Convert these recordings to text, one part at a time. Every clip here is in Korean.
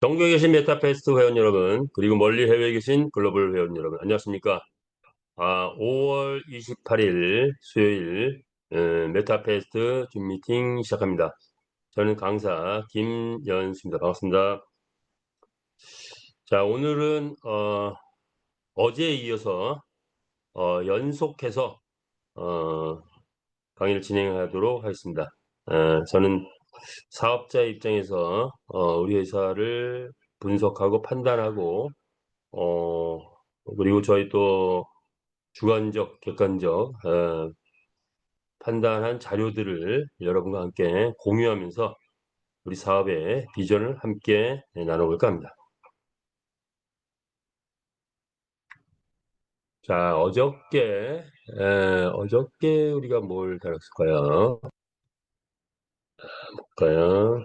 전국에 계신 메타페스트 회원 여러분, 그리고 멀리 해외에 계신 글로벌 회원 여러분, 안녕하십니까? 5월 28일 수요일 메타페스트 줌 미팅 시작합니다. 저는 강사 김연수입니다. 반갑습니다. 자, 오늘은 어제에 이어서 연속해서 어, 강의를 진행하도록 하겠습니다. 저는 사업자 입장에서 우리 회사를 분석하고 판단하고 어, 그리고 저희 또 주관적, 객관적 판단한 자료들을 여러분과 함께 공유하면서 우리 사업의 비전을 함께 나눠볼까 합니다. 자, 어저께 우리가 뭘 다뤘을까요? 볼까요?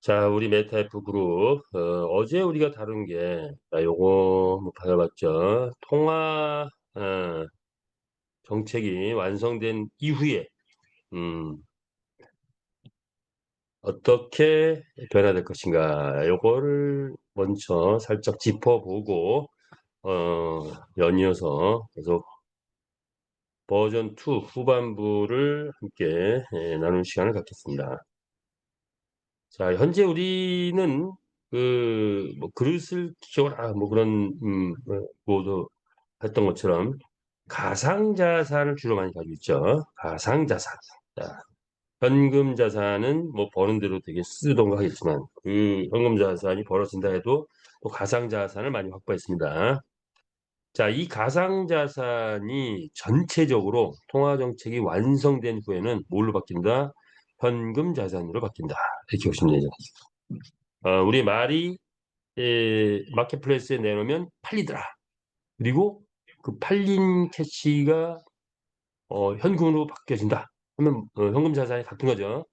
자, 우리 메타F 그룹, 어제 우리가 다룬 게, 자, 요거 뭐 받아봤죠. 통화, 정책이 완성된 이후에, 음, 어떻게 변화될 것인가 요거를 먼저 살짝 짚어보고 연이어서 계속 버전 2 후반부를 함께 나누는 시간을 갖겠습니다. 자, 현재 우리는 뭐 그릇을 키워라 뭐 그런 뭐도 했던 것처럼 가상자산을 주로 많이 가지고 있죠. 가상자산. 자, 현금 자산은 뭐 버는 대로 되게 쓰던가 하겠지만 그 현금 자산이 벌어진다 해도 또 가상 자산을 많이 확보했습니다. 자, 이 가상 자산이 전체적으로 통화 정책이 완성된 후에는 뭘로 바뀐다? 현금 자산으로 바뀐다. 이렇게 보시면 되죠. 우리 말이 마켓플레이스에 내놓으면 팔리더라. 그리고 그 팔린 캐시가 현금으로 바뀌어진다. 하면 현금 자산이 같은 거죠.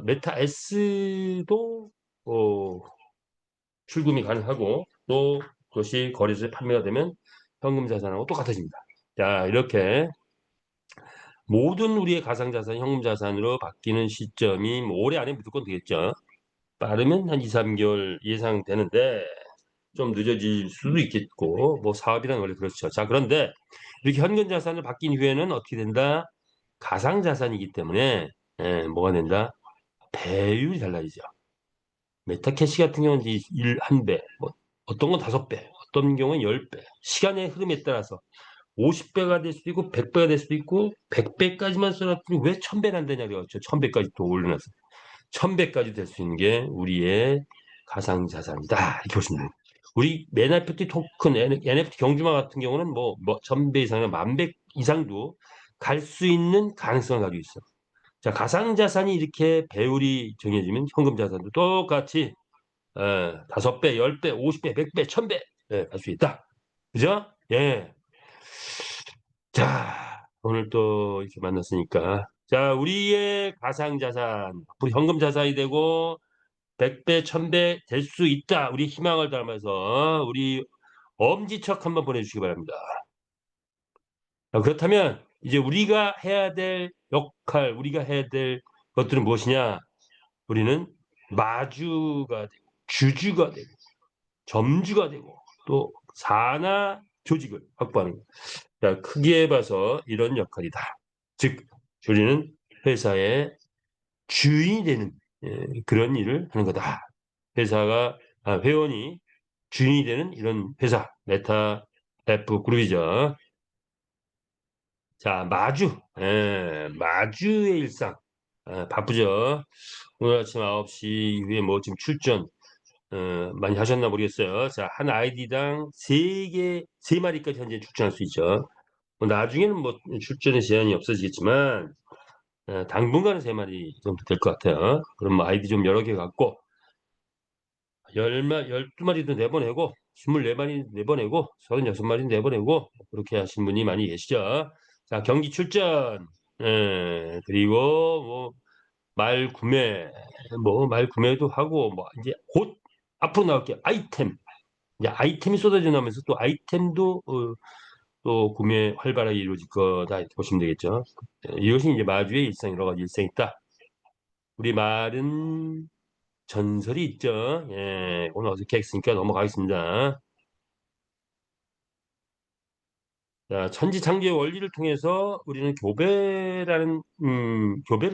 메타 S도 출금이 가능하고 또 그것이 거래소에 판매가 되면 현금 자산하고 똑같아집니다. 자, 이렇게 모든 우리의 가상자산, 현금 자산으로 바뀌는 시점이 뭐 올해 안에 무조건 되겠죠. 빠르면 한 2, 3개월 예상되는데 좀 늦어질 수도 있겠고 뭐 사업이란 원래 그렇죠. 자, 그런데 이렇게 현금 자산을 바뀐 후에는 어떻게 된다? 가상 자산이기 때문에 뭐가 된다? 배율이 달라지죠. 메타캐시 같은 경우는 한 배, 뭐 어떤 건 5배, 어떤 경우는 10배. 시간의 흐름에 따라서 50배가 될 수도 있고 100배가 될 수도 있고 100배까지만 써놨더니 왜 1000배는 안 되냐 그랬죠. 1000배까지 또 올려놨어. 1000배까지 될 수 있는 게 우리의 가상자산이다. 이렇게 보시면 돼요. 우리 NFT 토큰, NFT 경주마 같은 경우는 뭐 1000배 이상이나 10,000배 이상도 갈 수 있는 가능성을 가지고 있어. 자, 가상자산이 이렇게 배율이 정해지면 현금자산도 똑같이 5배, 10배, 50배, 100배, 1000배 갈 수 있다. 그죠? 예. 자, 오늘 또 이렇게 만났으니까. 자, 우리의 가상자산, 앞으로 현금자산이 되고 100배, 1000배 될 수 있다. 우리 희망을 담아서 우리 엄지척 한번 보내주시기 바랍니다. 자, 그렇다면 이제 우리가 해야 될 역할, 우리가 해야 될 것들은 무엇이냐? 우리는 마주가 되고 주주가 되고 점주가 되고 또 산하 조직을 확보하는 것. 자, 크게 봐서 이런 역할이다. 즉, 우리는 회사의 주인이 되는 그런 일을 하는 거다. 회원이 주인이 되는 이런 회사, 메타 F 그룹이죠. 자, 마주의 일상. 바쁘죠. 오늘 아침 9시 이후에 뭐 지금 출전 많이 하셨나 모르겠어요. 자, 한 아이디당 3마리까지 현재 출전할 수 있죠. 뭐 나중에는 뭐 출전의 제한이 없어지겠지만, 당분간은 3마리 정도 될 것 같아요. 그럼 뭐 아이디 좀 여러 개 갖고, 12마리도 내보내고, 24마리 내보내고, 36마리 내보내고, 그렇게 하신 분이 많이 계시죠. 자, 경기 출전, 그리고 뭐, 말 구매도 하고, 뭐, 이제 곧 앞으로 나올 게 아이템. 이제 아이템이 쏟아져 나오면서 또 아이템도 또 구매 활발하게 이루어질 거다 이렇게 보시면 되겠죠. 이것이 이제 마주의 일상, 여러 가지 일상이 있다. 우리 말은 전설이 있죠. 예, 오늘 어떻게 했으니까 넘어가겠습니다. 자, 천지창조의 원리를 통해서 우리는 교배를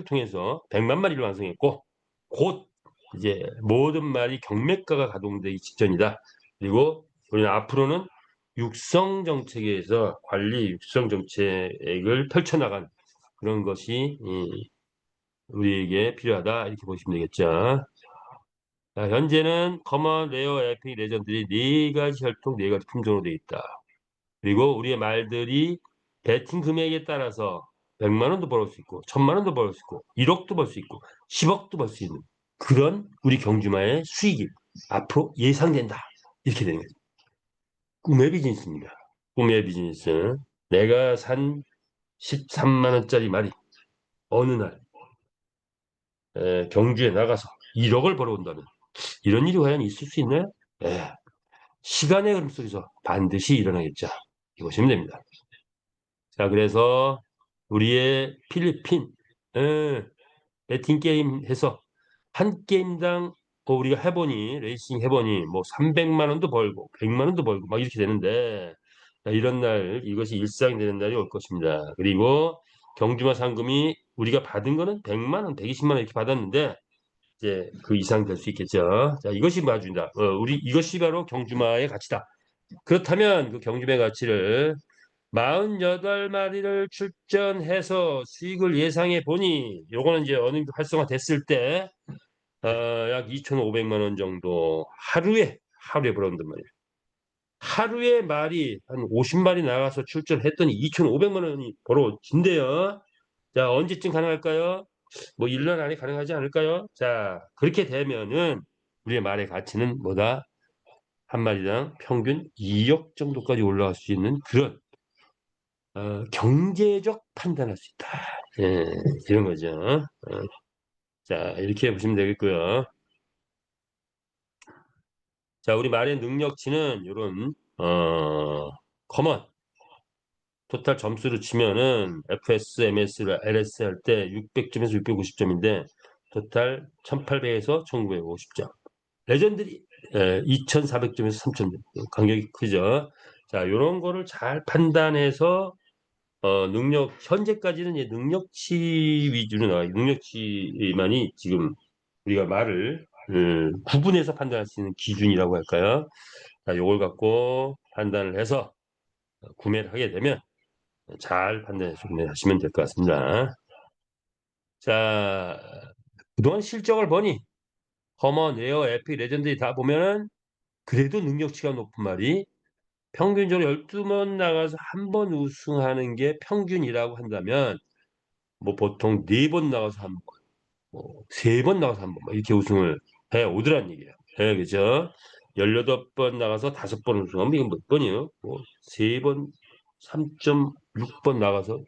통해서 100만 마리를 완성했고, 곧 이제 모든 말이 경매가가 가동되기 직전이다. 그리고 우리는 앞으로는 육성 정책에서 관리 육성 정책을 펼쳐나간 그런 것이 우리에게 필요하다 이렇게 보시면 되겠죠. 자, 현재는 커먼, 레어, 에픽, 레전드리 네 가지 혈통, 네 가지 품종으로 되어 있다. 그리고 우리의 말들이 베팅 금액에 따라서 100만 원도 벌을 수 있고 1000만 원도 벌 수 있고 1억도 벌 수 있고 10억도 벌 수 있는 그런 우리 경주마의 수익이 앞으로 예상된다. 이렇게 되는 거죠. 꿈의 비즈니스입니다. 꿈의 비즈니스. 내가 산 13만 원짜리 말이 어느 날 경주에 나가서 1억을 벌어온다면 이런 일이 과연 있을 수 있나요? 예, 시간의 흐름 속에서 반드시 일어나겠죠. 이보시면 됩니다. 자, 그래서 우리의 필리핀 배팅 게임 해서 한 게임당 우리가 해보니 레이싱 해보니 뭐 300만 원도 벌고 100만 원도 벌고 막 이렇게 되는데 자, 이런 날 이것이 일상이 되는 날이 올 것입니다. 그리고 경주마 상금이 우리가 받은 거는 100만 원, 120만 원 이렇게 받았는데 이제 그 이상 될 수 있겠죠. 자, 이것이 마주다. 우리 이것이 바로 경주마의 가치다. 그렇다면 그 경주마의 가치를 48마리를 출전해서 수익을 예상해 보니 요거는 이제 어느 정도 활성화 됐을 때 약 2,500만 원 정도 하루에 벌어온단 말이에요. 하루에 말이 한 50마리 나가서 출전했더니 2,500만 원이 벌어진대요. 자, 언제쯤 가능할까요? 뭐 1년 안에 가능하지 않을까요? 자, 그렇게 되면은 우리의 말의 가치는 뭐다? 한 마리당 평균 2억 정도까지 올라갈 수 있는 그런 경제적 판단할 수 있다. 예, 이런 거죠. 자, 이렇게 보시면 되겠고요. 자, 우리 말의 능력치는 이런 커먼 토탈 점수를 치면은 FS, MS, LS 할 때 600점에서 650점인데 토탈 1800에서 1950점. 레전드리 2400점에서 3000점. 간격이 크죠. 자, 이런 거를 잘 판단해서 현재까지는 이제 능력치 위주로 나와, 능력치만이 지금 우리가 말을 구분해서 판단할 수 있는 기준이라고 할까요? 자, 요걸 갖고 판단을 해서 구매를 하게 되면 잘 판단해서 구매하시면 될 것 같습니다. 자, 그동안 실적을 보니 커먼, 에어, 에픽, 레전드 다 보면은 그래도 능력치가 높은 말이 평균적으로 12번 나가서 한 번 우승하는 게 평균이라고 한다면 뭐 보통 4번 나가서 한 번, 뭐 3번 나가서 한 번, 이렇게 우승을 해 오더란 얘기예요. 예, 그죠? 18번 나가서 5번 우승하면 이건 몇 번이에요? 뭐 3번, 3.6번 나가서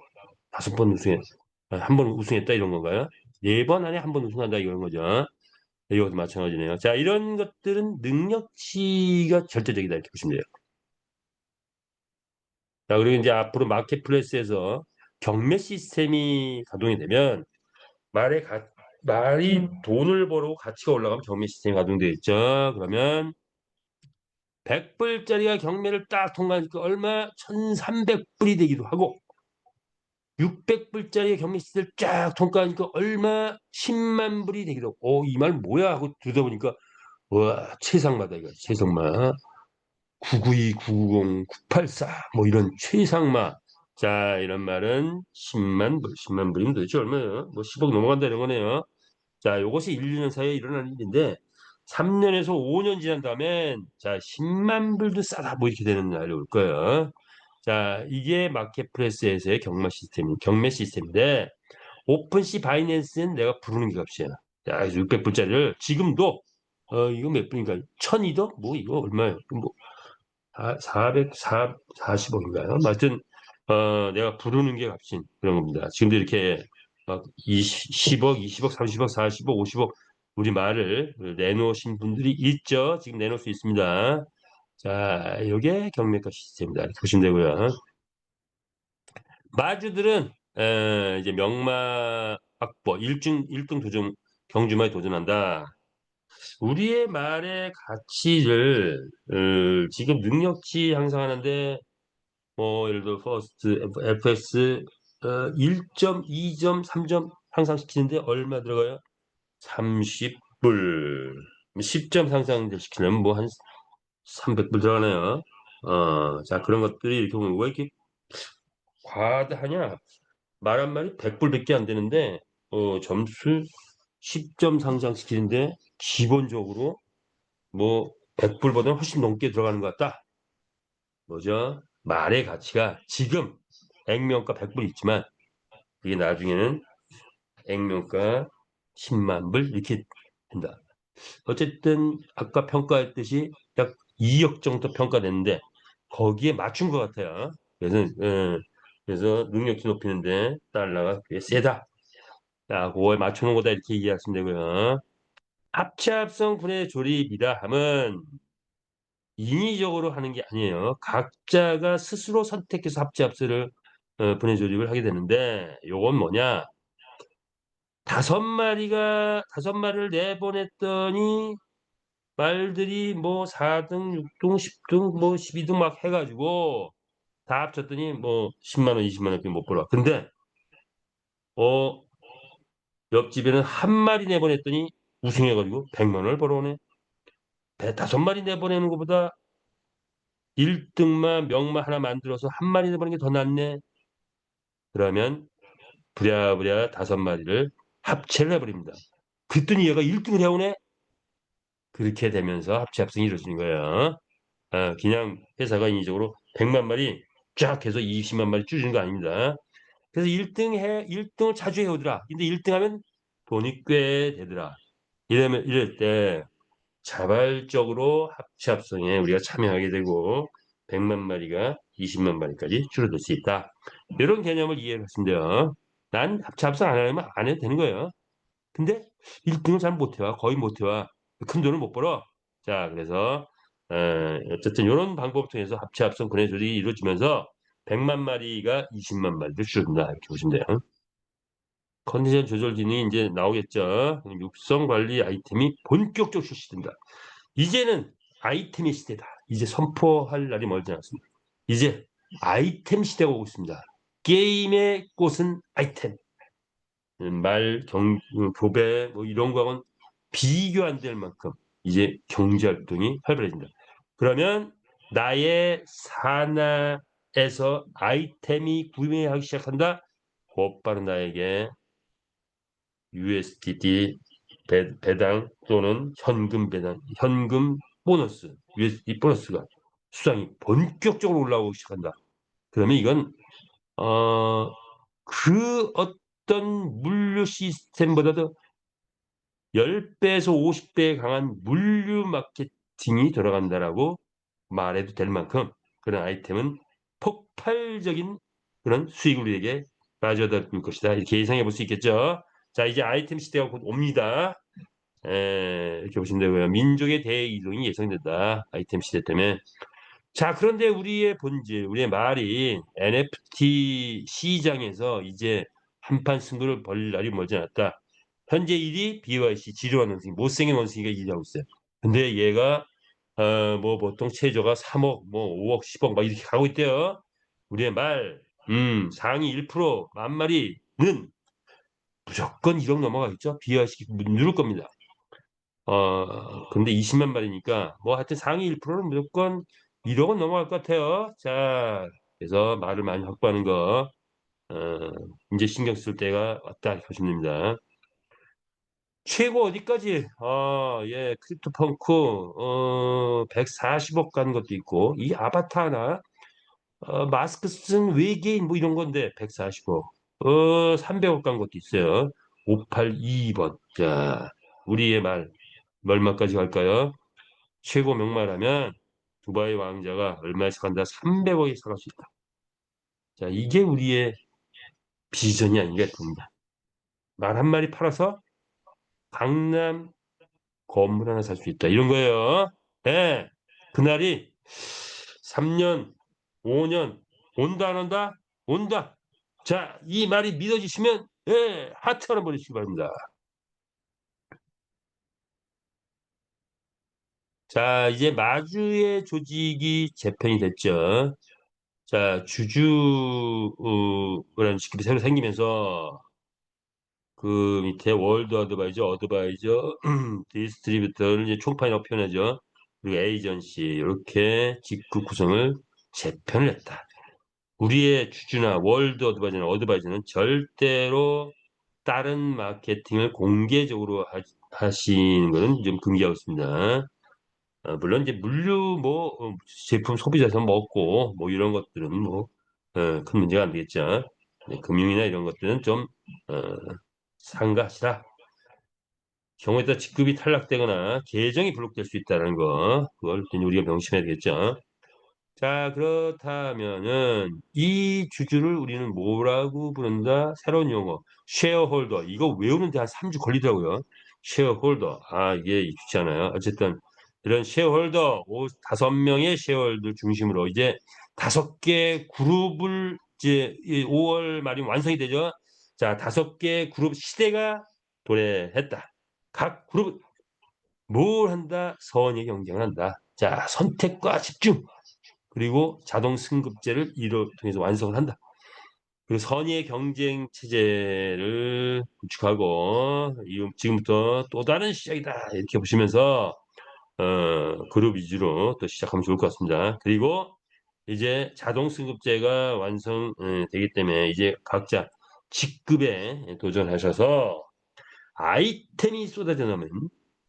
5번 우승해, 한 번 우승했다 이런 건가요? 4번 안에 한 번 우승한다 이런 거죠. 이것도 마찬가지네요. 자, 이런 것들은 능력치가 절대적이다 이렇게 보시면 돼요. 자, 그리고 이제 앞으로 마켓플레이스에서 경매 시스템이 가동이 되면 말의 말이 돈을 벌고 가치가 올라가면 경매 시스템이 가동되어 있죠. 그러면 100불짜리가 경매를 딱 통과하니까 얼마? 1,300불이 되기도 하고 600불짜리 경매 시스템을 쫙 통과하니까 얼마? 10만 불이 되기도 하고 이 말 뭐야 하고 들다 보니까 와, 최상마다 이거 최상마 992, 990, 984 뭐 이런 최상마. 자, 이런 말은 10만 불, 10만 불이면 도대체 얼마예요? 뭐 10억 넘어간다 이런 거네요. 자, 이것이 1, 2년 사이에 일어나는 일인데 3년에서 5년 지난 다음엔 자, 10만 불도 싸다 뭐 이렇게 되는 날이 올 거예요. 자, 이게 마켓플레이스에서의 경매 시스템인데 오픈시 바이낸스는 내가 부르는 게 값이야. 자, 600불짜리를 지금도 이거 몇 분인가? 1,200? 뭐 이거 얼마예요? 뭐 440억인가요? 하여튼 내가 부르는 게 값인 그런 겁니다. 지금도 이렇게 막 10억, 20억, 30억, 40억, 50억 우리 말을 내놓으신 분들이 있죠. 지금 내놓을 수 있습니다. 자, 이게 경매가 시스템입니다. 이렇게 보시면 되고요. 마주들은 이제 명마 확보, 일등 도전 경주마에 도전한다. 우리의 말의 가치를 지금 능력치 향상하는데 뭐 예를 들어 퍼스트, FS 1점, 2점, 3점 향상시키는데 얼마 들어가요? 30불. 10점 상승시키려면 뭐 한 300불 들어가네요. 자, 그런 것들이 이렇게 보면 왜 이렇게 과다하냐? 말 한마디 100불밖에 안 되는데 점수 10점 상승시키는데 기본적으로 뭐 100불보다 훨씬 넘게 들어가는 것 같다. 뭐죠? 말의 가치가 지금 액면가 100불 있지만 이게 나중에는 액면가 10만 불 이렇게 된다. 어쨌든 아까 평가했듯이 약 2억 정도 평가됐는데 거기에 맞춘 것 같아요. 그래서 능력치 높이는데 달러가 꽤 세다. 자, 그거에 맞추는 거다 이렇게 이해하시면 되고요. 합체합성 분해 조립이라 함은 인위적으로 하는 게 아니에요. 각자가 스스로 선택해서 합체합성을 분해 조립을 하게 되는데 요건 뭐냐? 다섯 마리를 내보냈더니 말들이 뭐 4등, 6등, 10등, 뭐 12등 막 해가지고 다 합쳤더니 뭐 10만 원, 20만 원밖에 못 벌어. 근데 어 옆집에는 한 마리 내보냈더니 우승해가지고 100만 원을 벌어오네. 다섯 마리 내보내는 것보다 1등만 명마 하나 만들어서 한 마리 내보내는 게 더 낫네. 그러면 부랴부랴 다섯 마리를 합체를 해버립니다. 그랬더니 얘가 1등을 해오네. 그렇게 되면서 합체 합성이 이루어지는 거예요. 그냥 회사가 인위적으로 100만 마리 쫙 해서 20만 마리 줄이는 거 아닙니다. 그래서 1등을 자주 해오더라. 근데 1등 하면 돈이 꽤 되더라. 이럴 때 자발적으로 합체 합성에 우리가 참여하게 되고 100만 마리가 20만 마리까지 줄어들 수 있다. 이런 개념을 이해하시면 돼요. 난 합체 합성 안 하면 안 해도 되는 거예요. 근데 1등을 잘 못해와. 거의 못해와. 큰 돈을 못 벌어. 자, 그래서 어쨌든 이런 방법을 통해서 합체 합성 분해 조직이 이루어지면서 100만 마리가 20만 마리를 줄어든다. 이렇게 보시면 돼요. 컨디션 조절 기능이 이제 나오겠죠. 육성 관리 아이템이 본격적으로 출시된다. 이제는 아이템의 시대다. 이제 선포할 날이 멀지 않습니다. 이제 아이템 시대가 오고 있습니다. 게임의 꽃은 아이템. 교배 뭐 이런 거하고는 비교 안 될 만큼 이제 경제 활동이 활발해진다. 그러면 나의 산하에서 아이템이 구매하기 시작한다. 곧바로 나에게 USDT 배당 또는 현금 배당, 현금 보너스, USDT 보너스가 수당이 본격적으로 올라오기 시작한다. 그러면 이건 그 어떤 물류 시스템보다도 10배에서 50배 강한 물류 마케팅이 들어간다라고 말해도 될 만큼 그런 아이템은 폭발적인 그런 수익을 우리에게 가져다 줄 것이다. 이렇게 예상해 볼 수 있겠죠. 자, 이제 아이템 시대가 곧 옵니다. 이렇게 보시면 되고요. 민족의 대이동이 예상된다. 아이템 시대 때문에. 자, 그런데 우리의 본질, 우리의 말이 NFT 시장에서 이제 한판 승부를 벌일 날이 멀지 않았다. 현재 1위 BYC 지루한 원숭이, 못생긴 원숭이가 1위 하고 있어요. 근데 얘가 뭐 보통 최저가 3억, 뭐 5억, 10억 막 이렇게 가고 있대요. 우리의 말, 상위 1% 만 마리는 무조건 1억 넘어가겠죠. BYC 누를 겁니다. 근데 20만 마리니까 뭐 하여튼 상위 1%는 무조건 1억은 넘어갈 것 같아요. 자, 그래서 말을 많이 확보하는 거 어, 이제 신경 쓸 때가 왔다 이렇게 보시면 됩니다. 최고 어디까지? 예, 크립토펑크 140억 간 것도 있고 이 아바타 하나 마스크 쓴 외계인 뭐 이런 건데 140억 300억 간 것도 있어요. 5822번. 자, 우리의 말 얼마까지 갈까요? 최고 명말하면 두바이 왕자가 얼마에 사간다? 300억에 사갈 수 있다. 자, 이게 우리의 비전이 아닌가 봅니다. 말 한 마리 팔아서 강남 건물 하나 살 수 있다. 이런 거예요. 예. 그날이 3년, 5년, 온다, 안 온다? 온다. 자, 이 말이 믿어지시면 예, 하트 하나 보내주시기 바랍니다. 자, 이제 마주의 조직이 재편이 됐죠. 자, 주주라는 직급이 새로 생기면서 그 밑에 월드 어드바이저, 디스트리뷰터를 이제 총판이라고 표현하죠. 그리고 에이전시 이렇게 직급 구성을 재편을 했다. 우리의 주주나 월드 어드바이저는 절대로 다른 마케팅을 공개적으로 하시는 것은 좀 금기하고 있습니다. 물론 이제 물류 제품 소비자에서 먹고 뭐 이런 것들은 큰 문제가 안 되겠죠. 네, 금융이나 이런 것들은 좀 어, 삼가하시라. 경우에 따라 직급이 탈락되거나 계정이 블록될 수 있다는 거 그걸 우리가 명심해야 되겠죠. 자, 그렇다면은 이 주주를 우리는 뭐라고 부른다? 새로운 용어 쉐어홀더. 이거 외우는데 한 3주 걸리더라고요. 쉐어홀더. 아, 이게 익숙치 않아요. 어쨌든 이런 쉐어홀더 5명의 쉐어홀더 중심으로 이제 5개 그룹을 이제 5월 말이면 완성이 되죠. 자, 5개 그룹 시대가 도래했다. 각 그룹 뭘 한다? 선의 경쟁을 한다. 자, 선택과 집중. 그리고 자동 승급제를 이로 통해서 완성을 한다. 그리고 선의의 경쟁 체제를 구축하고 지금부터 또 다른 시작이다 이렇게 보시면서 그룹 위주로 또 시작하면 좋을 것 같습니다. 그리고 이제 자동 승급제가 완성되기 때문에 이제 각자 직급에 도전하셔서 아이템이 쏟아져 나오면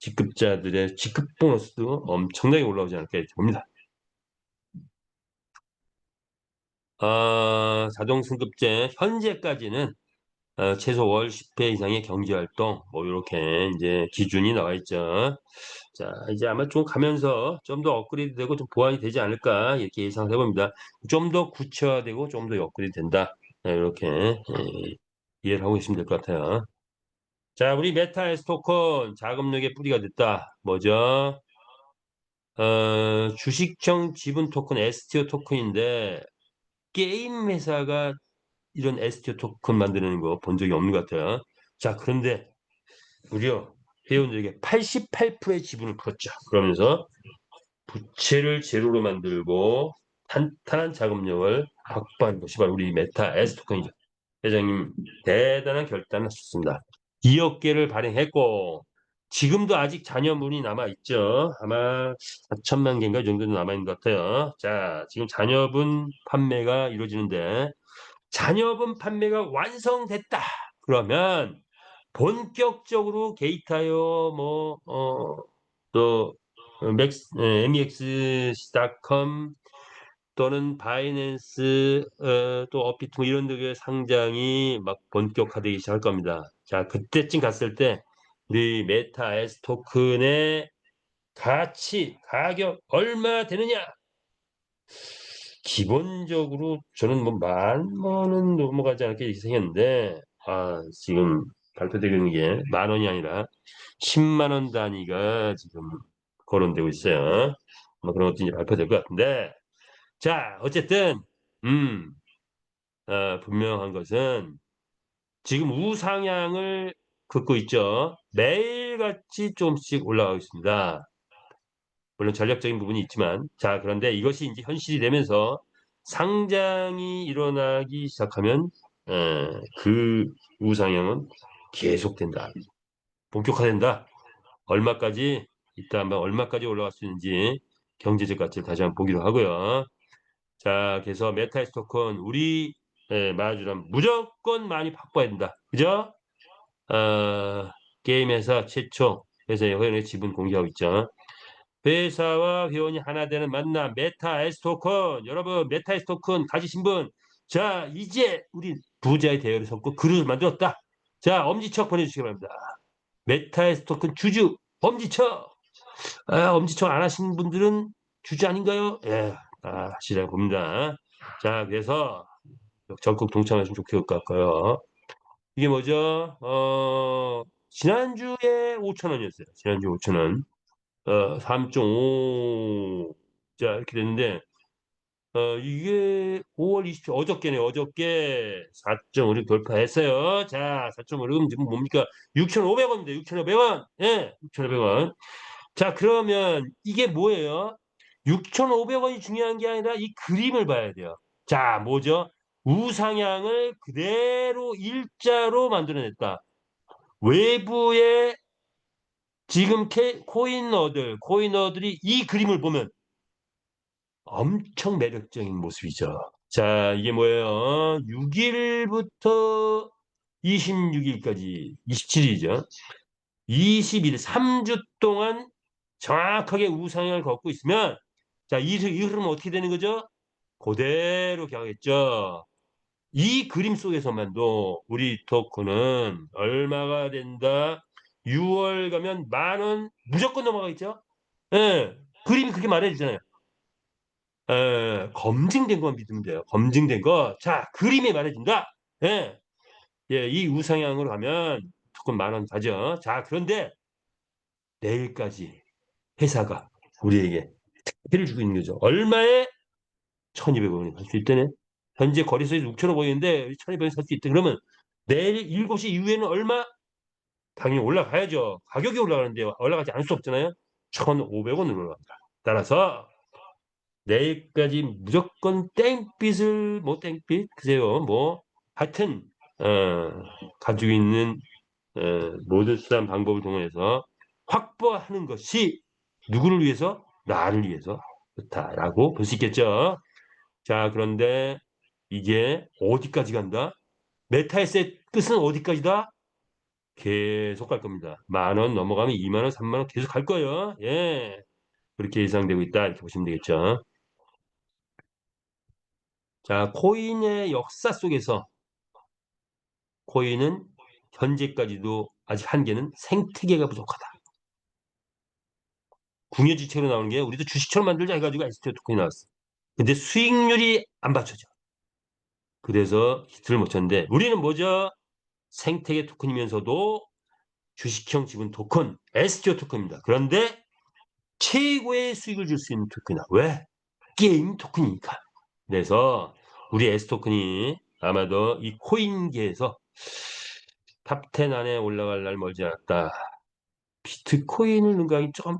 직급자들의 직급 보너스도 엄청나게 올라오지 않을까 이렇게 봅니다. 자동 승급제 현재까지는 최소 월 10회 이상의 경제활동 뭐 이렇게 이제 기준이 나와 있죠. 자, 이제 아마 좀 가면서 좀 더 업그레이드되고 좀 보완이 되지 않을까 이렇게 예상을 해봅니다. 좀 더 구체화되고 좀 더 업그레이드 된다. 네, 이렇게 이해를 하고 계시면 될 것 같아요. 자, 우리 메타 S 토큰 자금력의 뿌리가 됐다. 뭐죠? 주식형 지분 토큰 STO 토큰인데 게임 회사가 이런 STO 토큰 만드는 거 본 적이 없는 것 같아요. 자, 그런데 무려 회원들에게 88%의 지분을 풀었죠. 그러면서 부채를 제로로 만들고 탄탄한 자금력을 확보한 것이 바로 우리 메타 S 토큰이죠. 회장님 대단한 결단을 하셨습니다. 2억 개를 발행했고 지금도 아직 잔여분이 남아 있죠. 아마 4천만 개인가 이 정도 남아 있는 것 같아요. 자, 지금 잔여분 판매가 이루어지는데 잔여분 판매가 완성됐다. 그러면 본격적으로 게이타요, 또 MEXC.com 또는 바이낸스, 또 업비트 뭐 이런 데의 상장이 막 본격화되기 시작할 겁니다. 자, 그때쯤 갔을 때 우리 메타 S 토큰의 가치, 가격 얼마 되느냐? 기본적으로 저는 뭐 10,000원은 넘어가지 않게 생겼는데 지금 발표되고 있는 게 10,000원이 아니라 10만 원 단위가 지금 거론되고 있어요. 뭐 그런 것도 이제 발표될 것 같은데 자 어쨌든 음, 분명한 것은 지금 우상향을 긋고 있죠. 매일같이 조금씩 올라가고 있습니다. 물론 전략적인 부분이 있지만 자 그런데 이것이 이제 현실이 되면서 상장이 일어나기 시작하면 그 우상향은 계속된다. 본격화된다. 얼마까지 이따 한번 얼마까지 올라갈 수 있는지 경제적 가치를 다시 한번 보기로 하고요. 자 그래서 메타에스 토큰 우리 마주람 무조건 많이 확보해야 된다. 그죠? 어, 게임 회사 최초 회사의 회원의 지분 공개하고 있죠. 회사와 회원이 하나 되는 만남 메타 S 토큰 여러분 메타 S 토큰 가지신 분 자 이제 우리 부자의 대열을 섰고 그릇을 만들었다. 자 엄지척 보내주시기 바랍니다. 메타 S 토큰 주주 엄지척 엄지척 안 하신 분들은 주주 아닌가요? 예, 하시라고 봅니다. 자 그래서 적극 동참하시면 좋을 것 같고요. 이게 뭐죠? 지난주에 5천 원이었어요. 지난주 5천 원. 3.5. 자, 이렇게 됐는데, 이게 5월 27일 어저께네. 어저께 4.56 돌파했어요. 자, 4.56은 지금 뭡니까? 6,500원입니다. 6,500원. 예, 6,500원. 자, 그러면 이게 뭐예요? 6,500원이 중요한 게 아니라 이 그림을 봐야 돼요. 자, 뭐죠? 우상향을 그대로 일자로 만들어냈다. 외부의 지금 코인러들이 이 그림을 보면 엄청 매력적인 모습이죠. 자, 이게 뭐예요? 6일부터 26일까지, 27일이죠. 20일, 3주 동안 정확하게 우상향을 걷고 있으면, 자, 이 흐름은 어떻게 되는 거죠? 그대로 가겠죠. 이 그림 속에서만도 우리 토큰은 얼마가 된다? 6월 가면 10,000원 무조건 넘어가겠죠? 예, 그림이 그렇게 말해주잖아요. 검증된 건 믿으면 돼요. 검증된 거. 자, 그림이 말해준다. 예, 예, 이 우상향으로 가면 조금 10,000원 가죠. 자, 그런데 내일까지 회사가 우리에게 특혜를 주고 있는 거죠. 얼마에? 1,200원이 살 수 있다네. 현재 거래소에서 6,000원 보이는데 1,200원이 살 수 있다. 그러면 내일 7시 이후에는 얼마? 당연히 올라가야죠. 가격이 올라가는데 올라가지 않을 수 없잖아요. 1,500원으로 올라갑니다. 따라서 내일까지 무조건 땡빛을 뭐 땡빛 글쎄요 뭐 하여튼 어, 가지고 있는 모든 수단 방법을 동원해서 확보하는 것이 누구를 위해서? 나를 위해서 좋다라고 볼 수 있겠죠. 자, 그런데 이게 어디까지 간다? 메타에셋의 끝은 어디까지다? 계속 갈 겁니다. 10,000원 넘어가면 20,000원, 30,000원 계속 갈 거예요. 예. 그렇게 예상되고 있다. 이렇게 보시면 되겠죠. 자, 코인의 역사 속에서 코인은 현재까지도 아직 한계는 생태계가 부족하다. 궁예지책으로 나오는 게 우리도 주식처럼 만들자 해가지고 STO 토큰이 나왔어. 근데 수익률이 안 받쳐져. 그래서 히트를 못 쳤는데 우리는 뭐죠? 생태계 토큰이면서도 주식형 지분 토큰, STO 토큰입니다. 그런데 최고의 수익을 줄 수 있는 토큰이다. 왜? 게임 토큰이니까. 그래서 우리 S 토큰이 아마도 이 코인계에서 탑10 안에 올라갈 날 멀지 않았다. 비트코인을 능가하기 좀,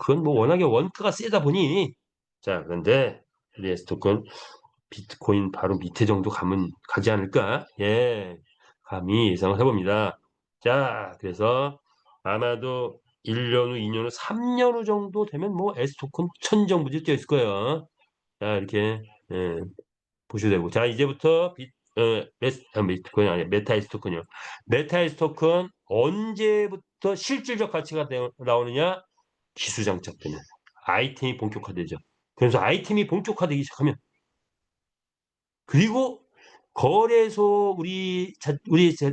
그건 뭐 워낙에 원가가 세다 보니. 자, 그런데 우리 S 토큰 비트코인 바로 밑에 정도 가면 가지 않을까? 예, 감히 예상을 해봅니다. 자, 그래서 아마도 1년 후, 2년 후, 3년 후 정도 되면 뭐 S 토큰 천정부지 뛰어 있을 거예요. 자, 이렇게 예, 보셔도 되고. 자, 이제부터 비트코인 아니 메타이스 토큰이요. 메타이스 토큰 언제부터 실질적 가치가 나오느냐? 기술 장착되면 아이템이 본격화되죠. 그래서 아이템이 본격화되기 시작하면 그리고 거래소 우리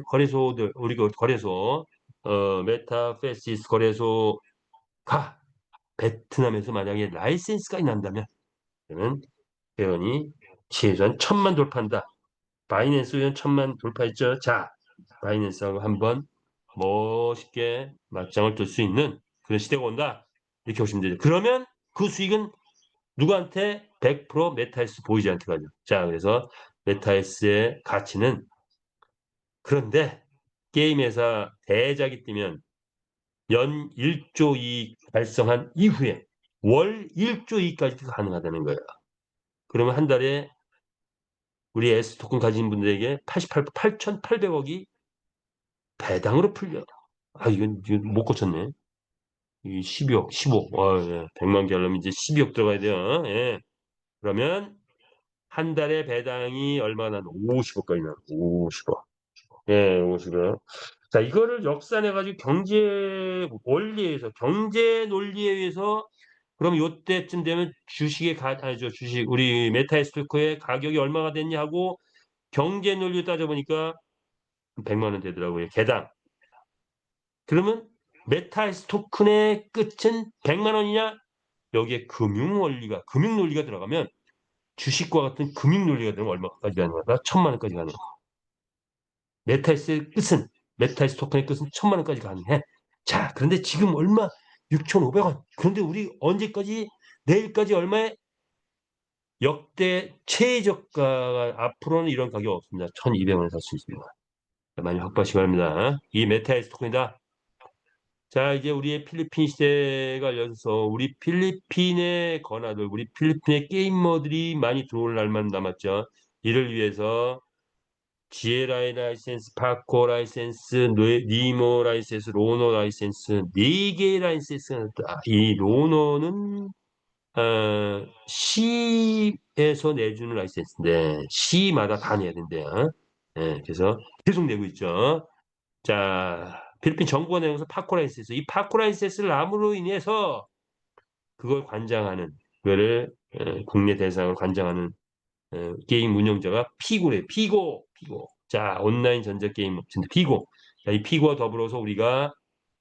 거래소들 우리 그 거래소 메타페시스 거래소가 베트남에서 만약에 라이센스가 난다면 그러면 회원이 최소한 1,000만 돌파한다. 바이낸스 회원 1,000만 돌파했죠. 자, 바이낸스하고 한번 멋있게 맞짱을 뜰 수 있는 그런 시대가 온다. 이렇게 보시면 되죠. 그러면 그 수익은 누구한테? 100% 메타에스 보이지한테 가죠. 자, 그래서 메타에스의 가치는 그런데 게임 회사 대작이 뜨면 연 1조 이익 달성한 이후에 월 1조 이익까지도 가능하다는 거예요. 그러면 한 달에 우리 S 토큰 가진 분들에게 8,800억이 배당으로 풀려. 이건 못 고쳤네. 이 12억, 15억. 예. 100만 개 하려면 이제 12억 들어가야 돼요. 예. 그러면 한 달에 배당이 얼마나 50억까지 나. 50억. 예, 50억. 자, 이거를 역산해가지고 경제 원리에서, 경제 논리에 의해서 그럼 요때쯤 되면 아니죠. 주식, 우리 메타스토크의 가격이 얼마가 됐냐 하고 경제 논리를 따져보니까 100만 원 되더라고요. 개당. 그러면 메타스토큰의 끝은 100만 원이냐? 여기에 금융 논리가 들어가면 주식과 같은 금융 논리가 되면 얼마까지 가는 거다? 1,000만 원까지 가는 거야. 메타스의 끝은 메타스 토큰의 끝은 1,000만 원까지 가능해. 자, 그런데 지금 얼마? 6,500원. 그런데 우리 언제까지 내일까지 얼마에 역대 최저가가 앞으로는 이런 가격 없습니다. 1,200원에 살 수 있습니다. 많이 확보하시기 바랍니다. 이 메타에스 토큰이다. 자, 이제 우리의 필리핀 시대가 열려서 우리 필리핀의 권하들, 우리 필리핀의 게이머들이 많이 들어올 날만 남았죠. 이를 위해서 GLI 라이센스, 파코 라이센스, 니모 라이센스, 로노 라이센스, 4개의 라이센스가 있다. 이 로노는 시에서 내주는 라이센스인데 시마다 다 내야 된대요. 예, 그래서 계속 내고 있죠. 자, 필리핀 정부가 내면서 파코 라이센스, 이 파코 라이센스를 남으로 인해서 그걸 관장하는 그거를 국내 대상으로 관장하는 게임 운영자가 피고래. 피고. 자, 온라인 전자게임 업체인데 피고. 자, 이 피고와 더불어서 우리가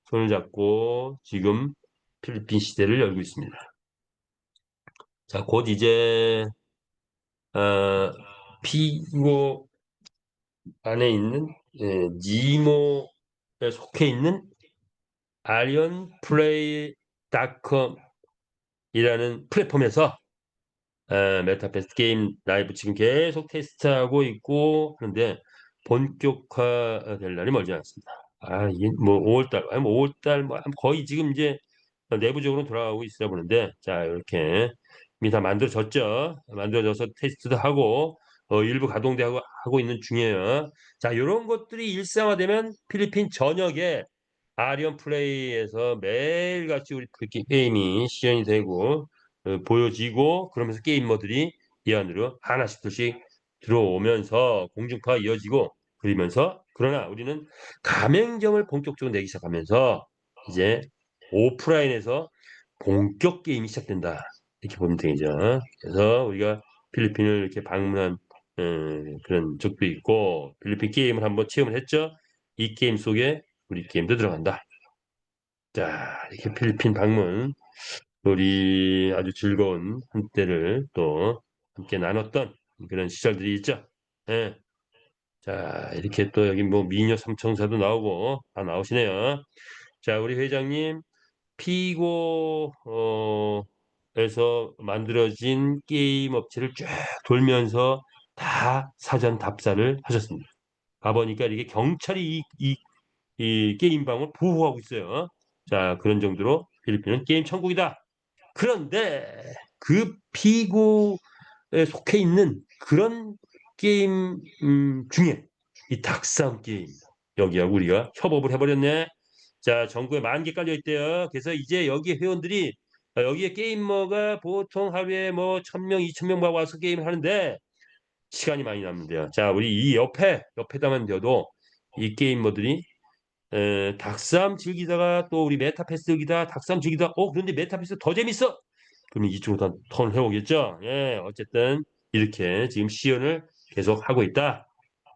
손을 잡고 지금 필리핀 시대를 열고 있습니다. 자, 곧 이제 어, 피고 안에 있는 니모에 속해 있는 아리언플레이.com이라는 플랫폼에서 메타패스 게임 라이브 지금 계속 테스트하고 있고 그런데 본격화 될 날이 멀지 않습니다. 이게 뭐 5월달, 뭐 5월달 뭐 거의 지금 이제 내부적으로 돌아가고 있으라 보는데 자 이렇게 이미 다 만들어졌죠. 만들어져서 테스트도 하고 일부 가동되고 하고 있는 중이에요. 자 이런 것들이 일상화되면 필리핀 전역에 아리언 플레이에서 매일같이 우리 게임이 시연이 되고 보여지고 그러면서 게이머들이 이 안으로 하나씩 둘씩 들어오면서 공중파가 이어지고 그러면서 그러나 우리는 가맹점을 본격적으로 내기 시작하면서 이제 오프라인에서 본격 게임이 시작된다 이렇게 보면 되죠. 그래서 우리가 필리핀을 이렇게 방문한 그런 적도 있고 필리핀 게임을 한번 체험을 했죠. 이 게임 속에 우리 게임도 들어간다. 자 이렇게 필리핀 방문 우리 아주 즐거운 한때를 또 함께 나눴던 그런 시절들이 있죠. 예. 자, 이렇게 또 여기 뭐 미녀 삼총사도 나오고 다 나오시네요. 자, 우리 회장님 피고 에서 만들어진 게임 업체를 쭉 돌면서 다 사전 답사를 하셨습니다. 가보니까 이게 경찰이 이 게임방을 보호하고 있어요. 자, 그런 정도로 필리핀은 게임 천국이다. 그런데 그 피고에 속해 있는 그런 게임 중에 이 닭싸움 게임 여기하고 우리가 협업을 해버렸네. 자, 전국에 10,000개 깔려 있대요. 그래서 이제 여기 회원들이 여기에 게이머가 보통 하루에 뭐 1,000명, 2,000명 와서 게임을 하는데 시간이 많이 남는데요. 자, 우리 이 옆에다만 둬도 이 게이머들이 닭싸움 즐기다가 또 우리 메타패스 즐기다 닭싸움 즐기다 그런데 메타패스 더 재밌어 그러면 이쪽으로 다 턴을 해오겠죠. 예, 어쨌든 이렇게 지금 시연을 계속 하고 있다.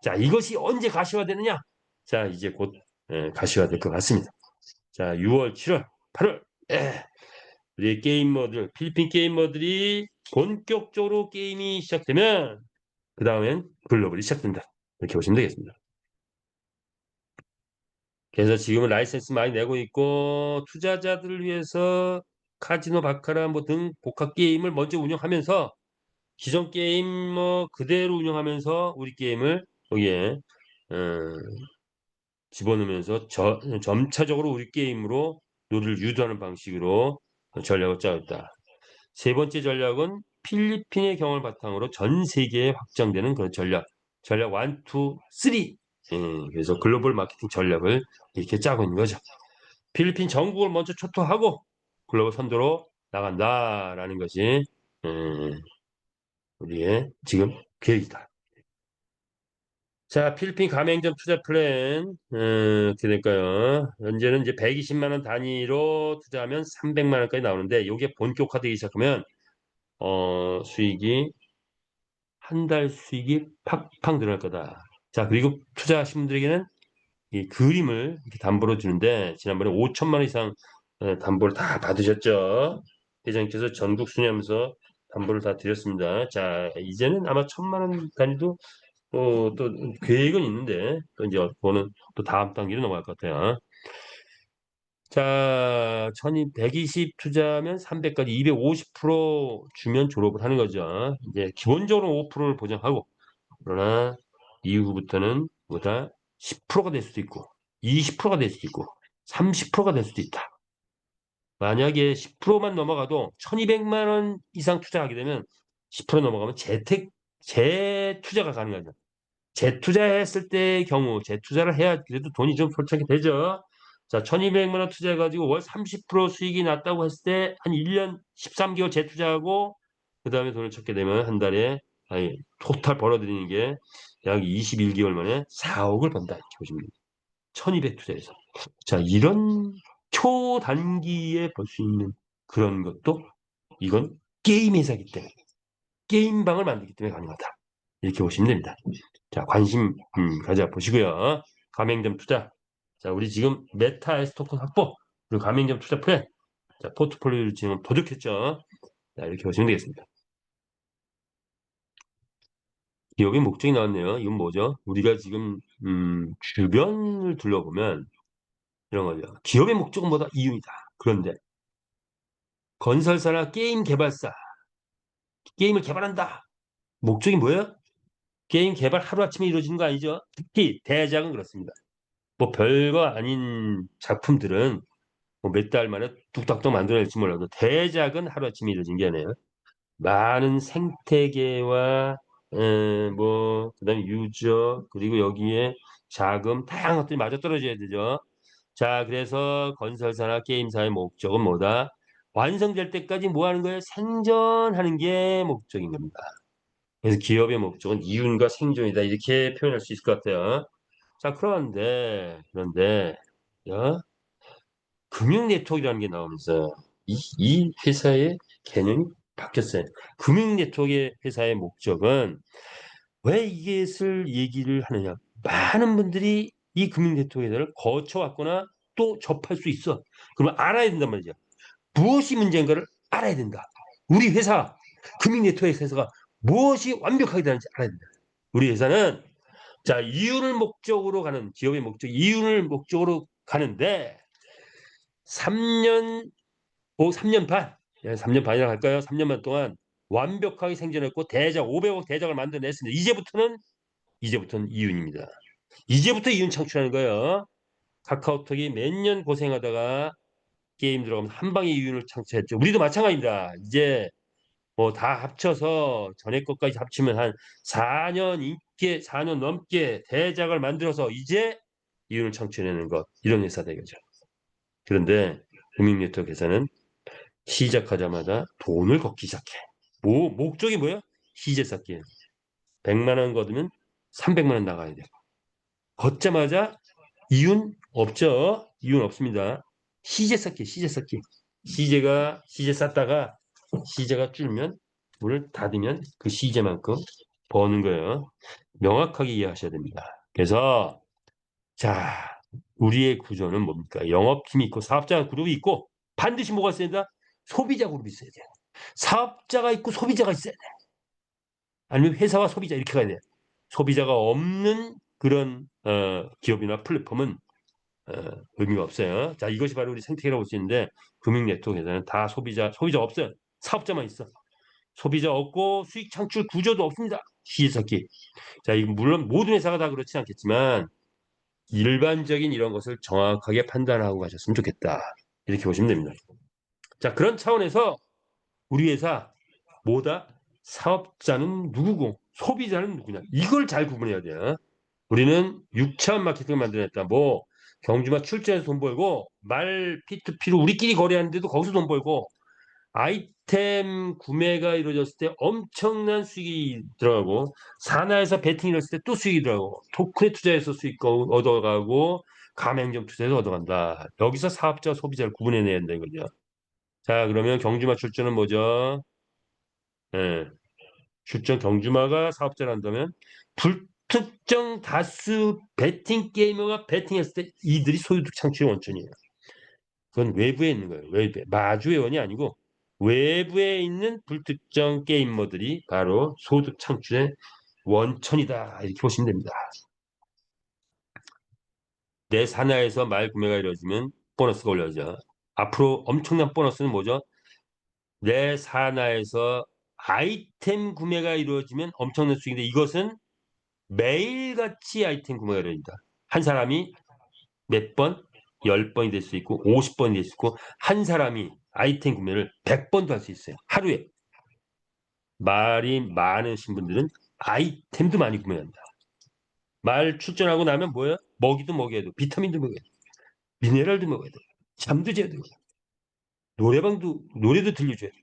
자, 이것이 언제 가시화되느냐? 자, 이제 곧 가시화될 것 같습니다. 자, 6월, 7월, 8월. 우리 게이머들, 필리핀 게이머들이 본격적으로 게임이 시작되면 그 다음엔 글로벌이 시작된다. 이렇게 보시면 되겠습니다. 그래서 지금은 라이센스 많이 내고 있고 투자자들을 위해서 카지노 바카라 뭐 등 복합 게임을 먼저 운영하면서 기존 게임 뭐 그대로 운영하면서 우리 게임을 거기에 어, 집어넣으면서 점차적으로 우리 게임으로 노를 유도하는 방식으로 전략을 짜왔다. 세 번째 전략은 필리핀의 경험을 바탕으로 전 세계에 확장되는 그런 전략 1, 2, 3. 그래서 글로벌 마케팅 전략을 이렇게 짜고 있는 거죠. 필리핀 전국을 먼저 초토하고 글로벌 선도로 나간다라는 것이 우리의 지금 계획이다. 자, 필리핀 가맹점 투자 플랜 어떻게 될까요? 현재는 이제 120만 원 단위로 투자하면 300만 원까지 나오는데 이게 본격화되기 시작하면 수익이 한 달 수익이 팍팍 늘어날 거다. 자, 그리고 투자하신 분들에게는 이 그림을 이렇게 담보로 주는데 지난번에 5천만 원 이상 담보를 다 받으셨죠. 회장님께서 전국 순회하면서 담보를 다 드렸습니다. 자, 이제는 아마 1,000만 원 단위도 또 계획은 있는데 또 이제 그거는 또 다음 단계로 넘어갈 것 같아요. 자, 120 투자하면 300까지 250% 주면 졸업을 하는 거죠. 이제 기본적으로 5%를 보장하고, 그러나 이후부터는 뭐다? 10%가 될 수도 있고, 20%가 될 수도 있고, 30%가 될 수도 있다. 만약에 10%만 넘어가도 1200만 원 이상 투자하게 되면 10% 넘어가면 재투자가 가능하죠. 재투자했을 때의 경우, 재투자를 해야 그래도 돈이 좀 솔직히 되죠. 자, 1200만 원 투자해가지고 월 30% 수익이 났다고 했을 때 한 1년 13개월 재투자하고 그 다음에 돈을 찾게 되면 한 달에 아니 토탈 벌어들이는 게 약 21개월 만에 4억을 번다 이렇게 보시면 됩니다. 1200 투자해서. 자, 이런 초단기에 벌 수 있는 그런 것도 이건 게임 회사이기 때문에 게임방을 만들기 때문에 가능하다. 이렇게 보시면 됩니다. 자, 관심 가져보시고요. 가맹점 투자. 자, 우리 지금 메타 스토큰 확보 그리고 가맹점 투자 플랜. 자, 포트폴리오를 지금 도둑했죠. 자, 이렇게 보시면 되겠습니다. 기업의 목적이 나왔네요. 이건 뭐죠? 우리가 지금 주변을 둘러보면 이런 거죠. 기업의 목적은 뭐다? 이윤이다. 그런데 건설사나 게임 개발사, 게임을 개발한다. 목적이 뭐예요? 게임 개발 하루아침에 이루어지는 거 아니죠? 특히 대작은 그렇습니다. 뭐 별거 아닌 작품들은 뭐 몇 달 만에 뚝딱뚝 만들어낼지 몰라도 대작은 하루아침에 이루어진 게 아니에요. 많은 생태계와 뭐 그다음에 유저 그리고 여기에 자금 다양한 것들이 맞아떨어져야 되죠. 자, 그래서 건설사나 게임사의 목적은 뭐다? 완성될 때까지 뭐 하는 거예요? 생존하는 게 목적인 겁니다. 그래서 기업의 목적은 이윤과 생존이다. 이렇게 표현할 수 있을 것 같아요. 자, 그런데, 어? 금융 네트워크라는 게 나오면서 이 회사의 개념이 바뀌었어요. 금융 네트워크의 회사의 목적은 왜 이것을 얘기를 하느냐? 많은 분들이 이 금융 네트워크를 거쳐왔거나 또 접할 수 있어. 그러면 알아야 된단 말이죠. 무엇이 문제인가를 알아야 된다. 우리 회사, 금융 네트워크 회사가 무엇이 완벽하게 되는지 알아야 된다. 우리 회사는 자, 이윤을 목적으로 가는 기업의 목적, 이윤을 목적으로 가는데 3년 3년 반, 3년 반이라고 할까요? 3년 반 동안 완벽하게 생존했고 대작 500억 대작을 만들어냈습니다. 이제부터는 이윤입니다. 이제부터 이윤 창출하는 거예요. 카카오톡이 몇 년 고생하다가 게임 들어가면 한 방에 이윤을 창출했죠. 우리도 마찬가지입니다. 이제 뭐 다 합쳐서 전에 것까지 합치면 한 4년 넘게 대작을 만들어서 이제 이윤을 창출해내는 것 이런 회사 되겠죠. 그런데 금융네트워크 회사는 시작하자마자 돈을 걷기 시작해. 목적이 뭐야? 시제 쌓기예요. 100만 원 거두면 300만 원 나가야 돼. 걷자마자 이윤 없죠. 이윤 없습니다. 시제 쌓기, 시제 쌓기. 시제 쌓다가 시제가 줄면 문을 닫으면 그 시제만큼 버는 거예요. 명확하게 이해하셔야 됩니다. 그래서 자, 우리의 구조는 뭡니까? 영업팀이 있고 사업자 그룹이 있고 반드시 뭐가 있어야 된다? 소비자 그룹이 있어야 돼요. 사업자가 있고 소비자가 있어야 돼. 아니면 회사와 소비자 이렇게 가야 돼. 소비자가 없는 그런 기업이나 플랫폼은 어, 의미가 없어요. 자, 이것이 바로 우리 생태계라고 볼 수 있는데 금융 네트워크에서는 다 소비자 없어요. 사업자만 있어. 소비자 없고 수익 창출 구조도 없습니다. 시세석기. 자, 이거 물론 모든 회사가 다 그렇지 않겠지만 일반적인 이런 것을 정확하게 판단하고 가셨으면 좋겠다. 이렇게 보시면 됩니다. 자, 그런 차원에서 우리 회사 뭐다? 사업자는 누구고 소비자는 누구냐? 이걸 잘 구분해야 돼요. 우리는 6차원 마케팅을 만들어냈다. 뭐 경주마 출전해서 돈 벌고 말 P2P로 우리끼리 거래하는데도 거기서 돈 벌고 아이템 구매가 이루어졌을 때 엄청난 수익이 들어가고 산하에서 베팅을 했을 때 또 수익이 들어가고 토큰에 투자해서 수익 얻어가고 가맹점 투자해서 얻어간다. 여기서 사업자 소비자를 구분해내야 된다 이거죠. 자, 그러면 경주마 출전은 뭐죠? 예, 출전 경주마가 사업자를 한다면 불특정 다수 베팅 게이머가 베팅했을 때 이들이 소유득 창출의 원천이에요. 그건 외부에 있는 거예요. 외부에. 마주회원이 아니고 외부에 있는 불특정 게이머들이 바로 소득 창출의 원천이다. 이렇게 보시면 됩니다. 내 산하에서 말 구매가 이루어지면 보너스가 올라오죠. 앞으로 엄청난 보너스는 뭐죠? 내 산하에서 아이템 구매가 이루어지면 엄청난 수익인데 이것은 매일같이 아이템 구매가 이루어진다. 한 사람이 몇 번? 10번이 될 수 있고 50번이 될 수 있고 한 사람이 아이템 구매를 100번도 할 수 있어요. 하루에. 말이 많으신 분들은 아이템도 많이 구매한다. 말 출전하고 나면 뭐예요? 먹이도 먹여야 돼. 비타민도 먹여야 돼. 미네랄도 먹어야 돼. 잠도 자야 되고 노래도 들려줘야 돼.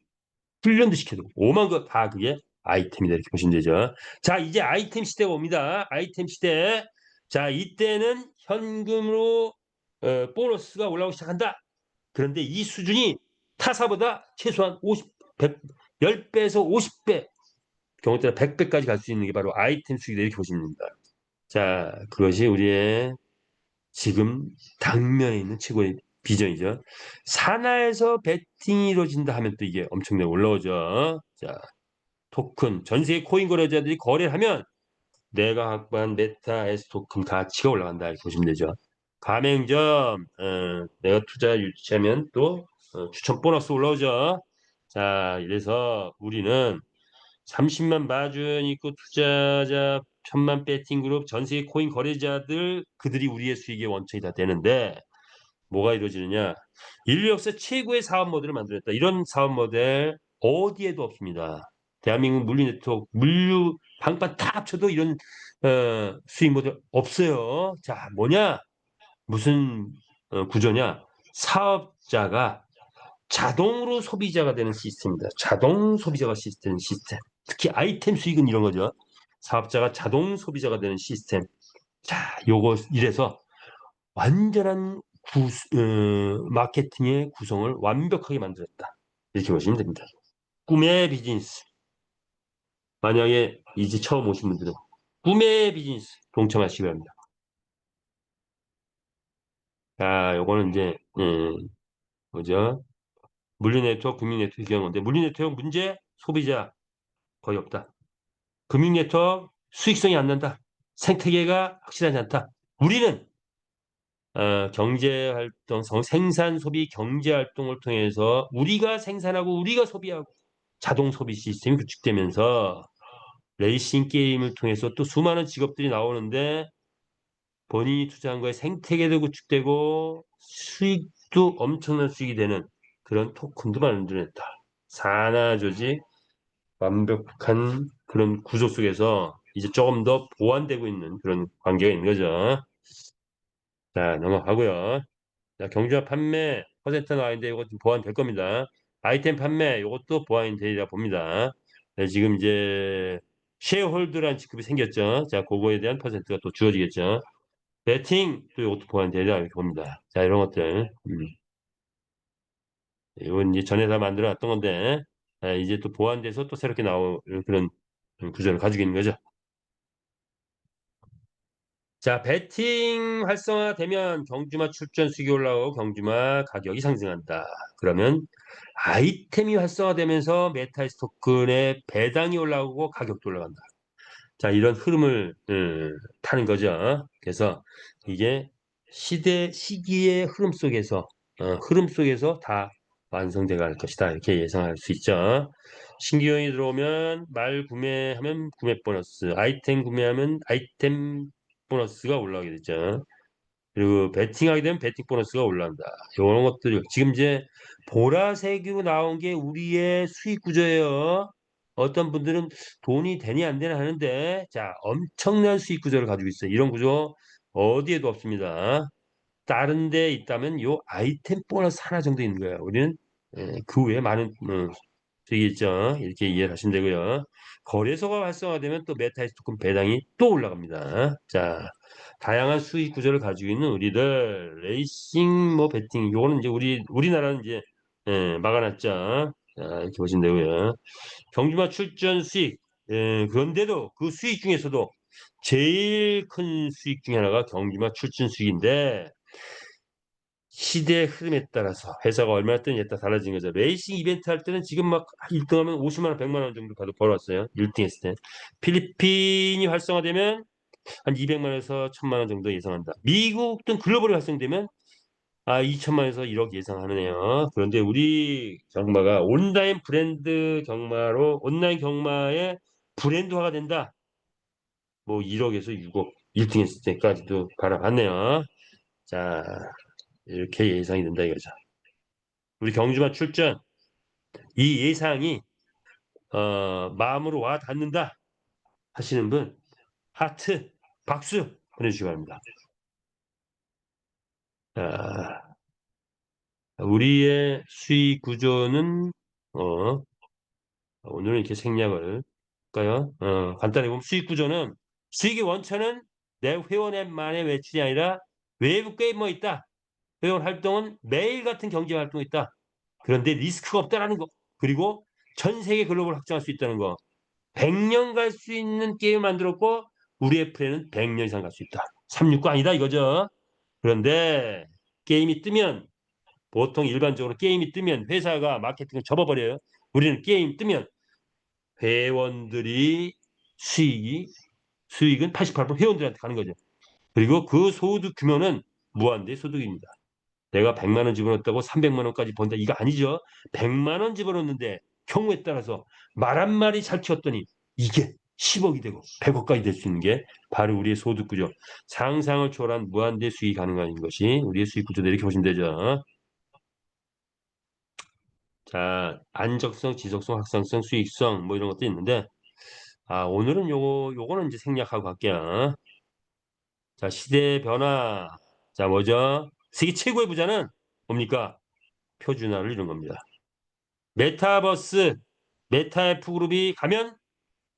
훈련도 시켜야 되고 오만 거 다 그게 아이템이다 이렇게 보시면 되죠. 자 이제 아이템 시대가 옵니다. 아이템 시대. 자 이때는 현금으로 보너스가 올라오기 시작한다. 그런데 이 수준이 타사보다 최소한 50, 100, 10배에서 50배 경우 따라 100배까지 갈 수 있는 게 바로 아이템 수익이다 이렇게 보시면 됩니다. 자 그것이 우리의 지금 당면에 있는 최고의 비전이죠. 산하에서 베팅이 이루어진다 하면 또 이게 엄청나게 올라오죠. 자, 토큰, 전 세계 코인 거래자들이 거래를 하면 내가 확보한 메타 S 토큰 가치가 올라간다 이렇게 보시면 되죠. 가맹점, 내가 투자 유치하면 또 추천 보너스 올라오죠. 자, 이래서 우리는 30만 마준 있고 투자자 1000만 배팅 그룹 전 세계 코인 거래자들 그들이 우리의 수익의 원천이 다 되는데 뭐가 이루어지느냐? 인류 역사 최고의 사업 모델을 만들었다. 이런 사업 모델 어디에도 없습니다. 대한민국 물류 네트워크, 물류 방판 다 합쳐도 이런 수익 모델 없어요. 자, 뭐냐? 무슨 구조냐? 사업자가 자동으로 소비자가 되는 시스템입니다. 자동 소비자가 되는 시스템. 특히 아이템 수익은 이런 거죠. 사업자가 자동 소비자가 되는 시스템. 자, 요거 이래서 완전한 마케팅의 구성을 완벽하게 만들었다. 이렇게 보시면 됩니다. 꿈의 비즈니스. 만약에 이제 처음 오신 분들은 꿈의 비즈니스 동참하시기 바랍니다. 자, 요거는 이제 뭐죠? 물류 네트워크, 금융 네트워크 얘기한 건데 물류 네트워크 문제 소비자 거의 없다. 금융 네트워크 수익성이 안 난다. 생태계가 확실하지 않다. 우리는 경제활동, 생산, 소비, 경제활동을 통해서 우리가 생산하고 우리가 소비하고 자동 소비 시스템이 구축되면서 레이싱 게임을 통해서 또 수많은 직업들이 나오는데 본인이 투자한 거에 생태계도 구축되고 수익도 엄청난 수익이 되는 그런 토큰도 만들어냈다. 산하 조직 완벽한 그런 구조 속에서 이제 조금 더 보완되고 있는 그런 관계가 있는 거죠. 자, 넘어가고요. 자, 경주와 판매 퍼센트 나와 있는데 이거 좀 보완될 겁니다. 아이템 판매 이것도 보완이 되리라 봅니다. 네, 지금 이제 쉐어홀더라는 직급이 생겼죠. 자, 그거에 대한 퍼센트가 또 주어지겠죠. 배팅 또 이것도 보완되리라 이렇게 봅니다. 자, 이런 것들. 이건 이제 전에 다 만들어 놨던 건데 이제 또 보완돼서 또 새롭게 나올 그런 구조를 가지고 있는 거죠. 자, 배팅 활성화되면 경주마 출전 수익이 올라오고 경주마 가격이 상승한다. 그러면 아이템이 활성화되면서 메타이스 토큰의 배당이 올라오고 가격도 올라간다. 자, 이런 흐름을 타는 거죠. 그래서 이게 시기의 흐름 속에서 다 완성돼 갈 것이다. 이렇게 예상할 수 있죠. 신규형이 들어오면 말 구매하면 구매 보너스, 아이템 구매하면 아이템 보너스가 올라오게 되죠. 그리고 베팅하게 되면 베팅 보너스가 올라간다. 이런 것들이 지금 이제 보라색으로 나온 게 우리의 수익 구조예요. 어떤 분들은 돈이 되니 안 되나 하는데 자 엄청난 수익 구조를 가지고 있어요. 이런 구조 어디에도 없습니다. 다른 데 있다면 요 아이템 보너스 하나 정도 있는 거예요. 우리는 그 외에 많은 수익이 있죠. 이렇게 이해를 하시면 되고요. 거래소가 활성화되면 또 메타이스 토큰 배당이 또 올라갑니다. 자, 다양한 수익 구조를 가지고 있는 우리들 레이싱 뭐 베팅 요거는 이제 우리나라는 이제 막아놨죠. 자, 이렇게 보시면 되고요. 경주마 출전 수익 그런데도 그 수익 중에서도 제일 큰 수익 중에 하나가 경주마 출전 수익인데 시대의 흐름에 따라서 회사가 얼마나 뜨느냐에 따라 달라진 거죠. 레이싱 이벤트 할 때는 지금 막 1등하면 50만 원, 100만 원 정도 가도 벌었어요. 1등 했을 때. 필리핀이 활성화되면 한 200만 원에서 1000만 원 정도 예상한다. 미국 등 글로벌이 활성되면 2천만에서 1억 예상하네요. 그런데 우리 경마가 온라인 경마의 브랜드화가 된다. 뭐 1억에서 6억 1등 했을 때까지도 바라봤네요. 자, 이렇게 예상이 된다 이거죠. 우리 경주마 출전 이 예상이 마음으로 와 닿는다 하시는 분 하트 박수 보내주시기 바랍니다. 자, 우리의 수익 구조는 오늘은 이렇게 생략을 할까요? 간단히 보면 수익 구조는 수익의 원천은 내 회원만의 매출이 아니라 외부 게이머에 있다. 회원 활동은 매일 같은 경제 활동이 있다. 그런데 리스크가 없다라는 거. 그리고 전 세계 글로벌 확장할 수 있다는 거. 100년 갈 수 있는 게임을 만들었고 우리의 플랜은 100년 이상 갈 수 있다. 369 아니다 이거죠. 그런데 게임이 뜨면 보통 일반적으로 게임이 뜨면 회사가 마케팅을 접어버려요. 우리는 게임 뜨면 회원들이 수익은 88% 회원들한테 가는 거죠. 그리고 그 소득 규모는 무한대 소득입니다. 내가 100만 원 집어넣었다고 300만 원까지 번다 이거 아니죠. 100만 원 집어넣는데 경우에 따라서 말 한 마리 잘 키웠더니 이게 10억이 되고 100억까지 될 수 있는 게 바로 우리의 소득 구조. 상상을 초월한 무한대 수익이 가능한 것이 우리의 수익 구조다 이렇게 보시면 되죠. 자, 안정성, 지속성, 확산성, 수익성 뭐 이런 것도 있는데 오늘은 요거는 이제 생략하고 갈게요. 자, 시대의 변화. 자, 뭐죠? 세계 최고의 부자는 뭡니까? 표준화를 이룬 겁니다. 메타버스, 메타F 그룹이 가면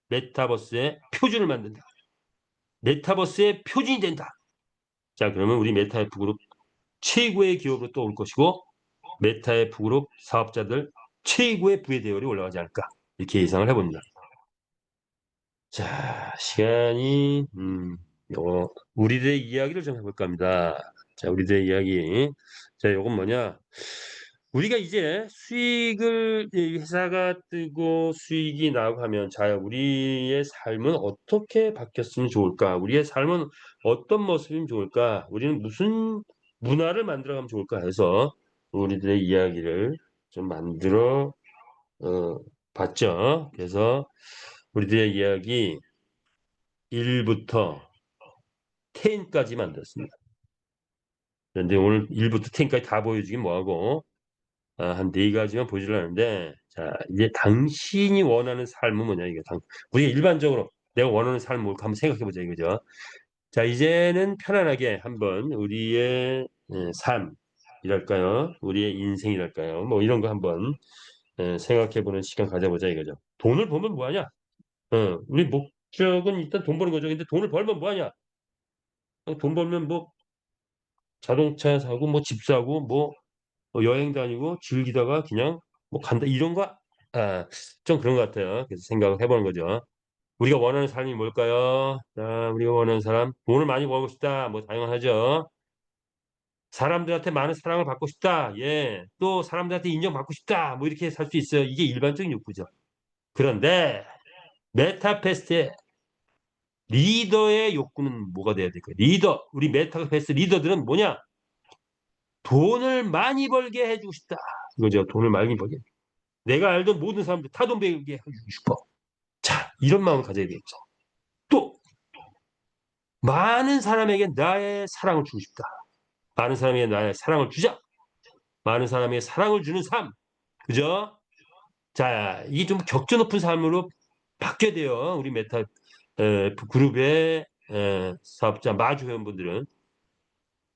메타버스의 표준을 만든다. 메타버스의 표준이 된다. 자, 그러면 우리 메타F 그룹 최고의 기업으로 또 올 것이고, 메타F 그룹 사업자들 최고의 부의 대열이 올라가지 않을까. 이렇게 예상을 해봅니다. 자, 시간이, 우리들의 이야기를 좀 해볼까 합니다. 자, 우리들의 이야기. 자, 요건 뭐냐? 우리가 이제 수익을 이 회사가 뜨고 수익이 나고 하면 자 우리의 삶은 어떻게 바뀌었으면 좋을까? 우리의 삶은 어떤 모습이면 좋을까? 우리는 무슨 문화를 만들어가면 좋을까 해서 우리들의 이야기를 좀 만들어 봤죠. 그래서 우리들의 이야기 1부터 10까지 만들었습니다. 그런데 오늘 1부터 10까지 다 보여주긴 뭐하고 한 네 가지만 보여주려는데, 자, 이제 당신이 원하는 삶은 뭐냐, 이게. 우리가 일반적으로 내가 원하는 삶을 뭘까 한번 생각해 보자, 이거죠. 자, 이제는 편안하게 한번 우리의 삶이랄까요? 우리의 인생이랄까요? 뭐 이런 거 한번 생각해 보는 시간 가져보자, 이거죠. 돈을 벌면 뭐하냐? 우리 목적은 일단 돈 버는 거죠. 근데 돈을 벌면 뭐하냐? 돈 벌면 뭐 자동차 사고, 뭐 집 사고, 뭐 여행 다니고 즐기다가 그냥 뭐 간다 이런 거 좀 그런 것 같아요. 그래서 생각을 해보는 거죠. 우리가 원하는 삶이 뭘까요? 자, 우리가 원하는 사람 돈을 많이 벌고 싶다. 뭐 당연하죠. 사람들한테 많은 사랑을 받고 싶다. 예. 또 사람들한테 인정받고 싶다. 뭐 이렇게 살 수 있어요. 이게 일반적인 욕구죠. 그런데 메타페스트의 리더의 욕구는 뭐가 돼야 될까요? 리더, 우리 메타페스트 리더들은 뭐냐? 돈을 많이 벌게 해주고 싶다. 이거죠. 돈을 많이 벌게. 내가 알던 모든 사람들 다 돈 벌게 해주고 싶어. 자, 이런 마음을 가져야 되겠죠. 또 많은 사람에게 나의 사랑을 주고 싶다. 많은 사람에게 나의 사랑을 주자. 많은 사람에게 사랑을 주는 삶. 그죠? 자, 이게 좀 격조 높은 삶으로 바뀌어야 돼요. 우리 메타 그룹의 사업자 마주 회원분들은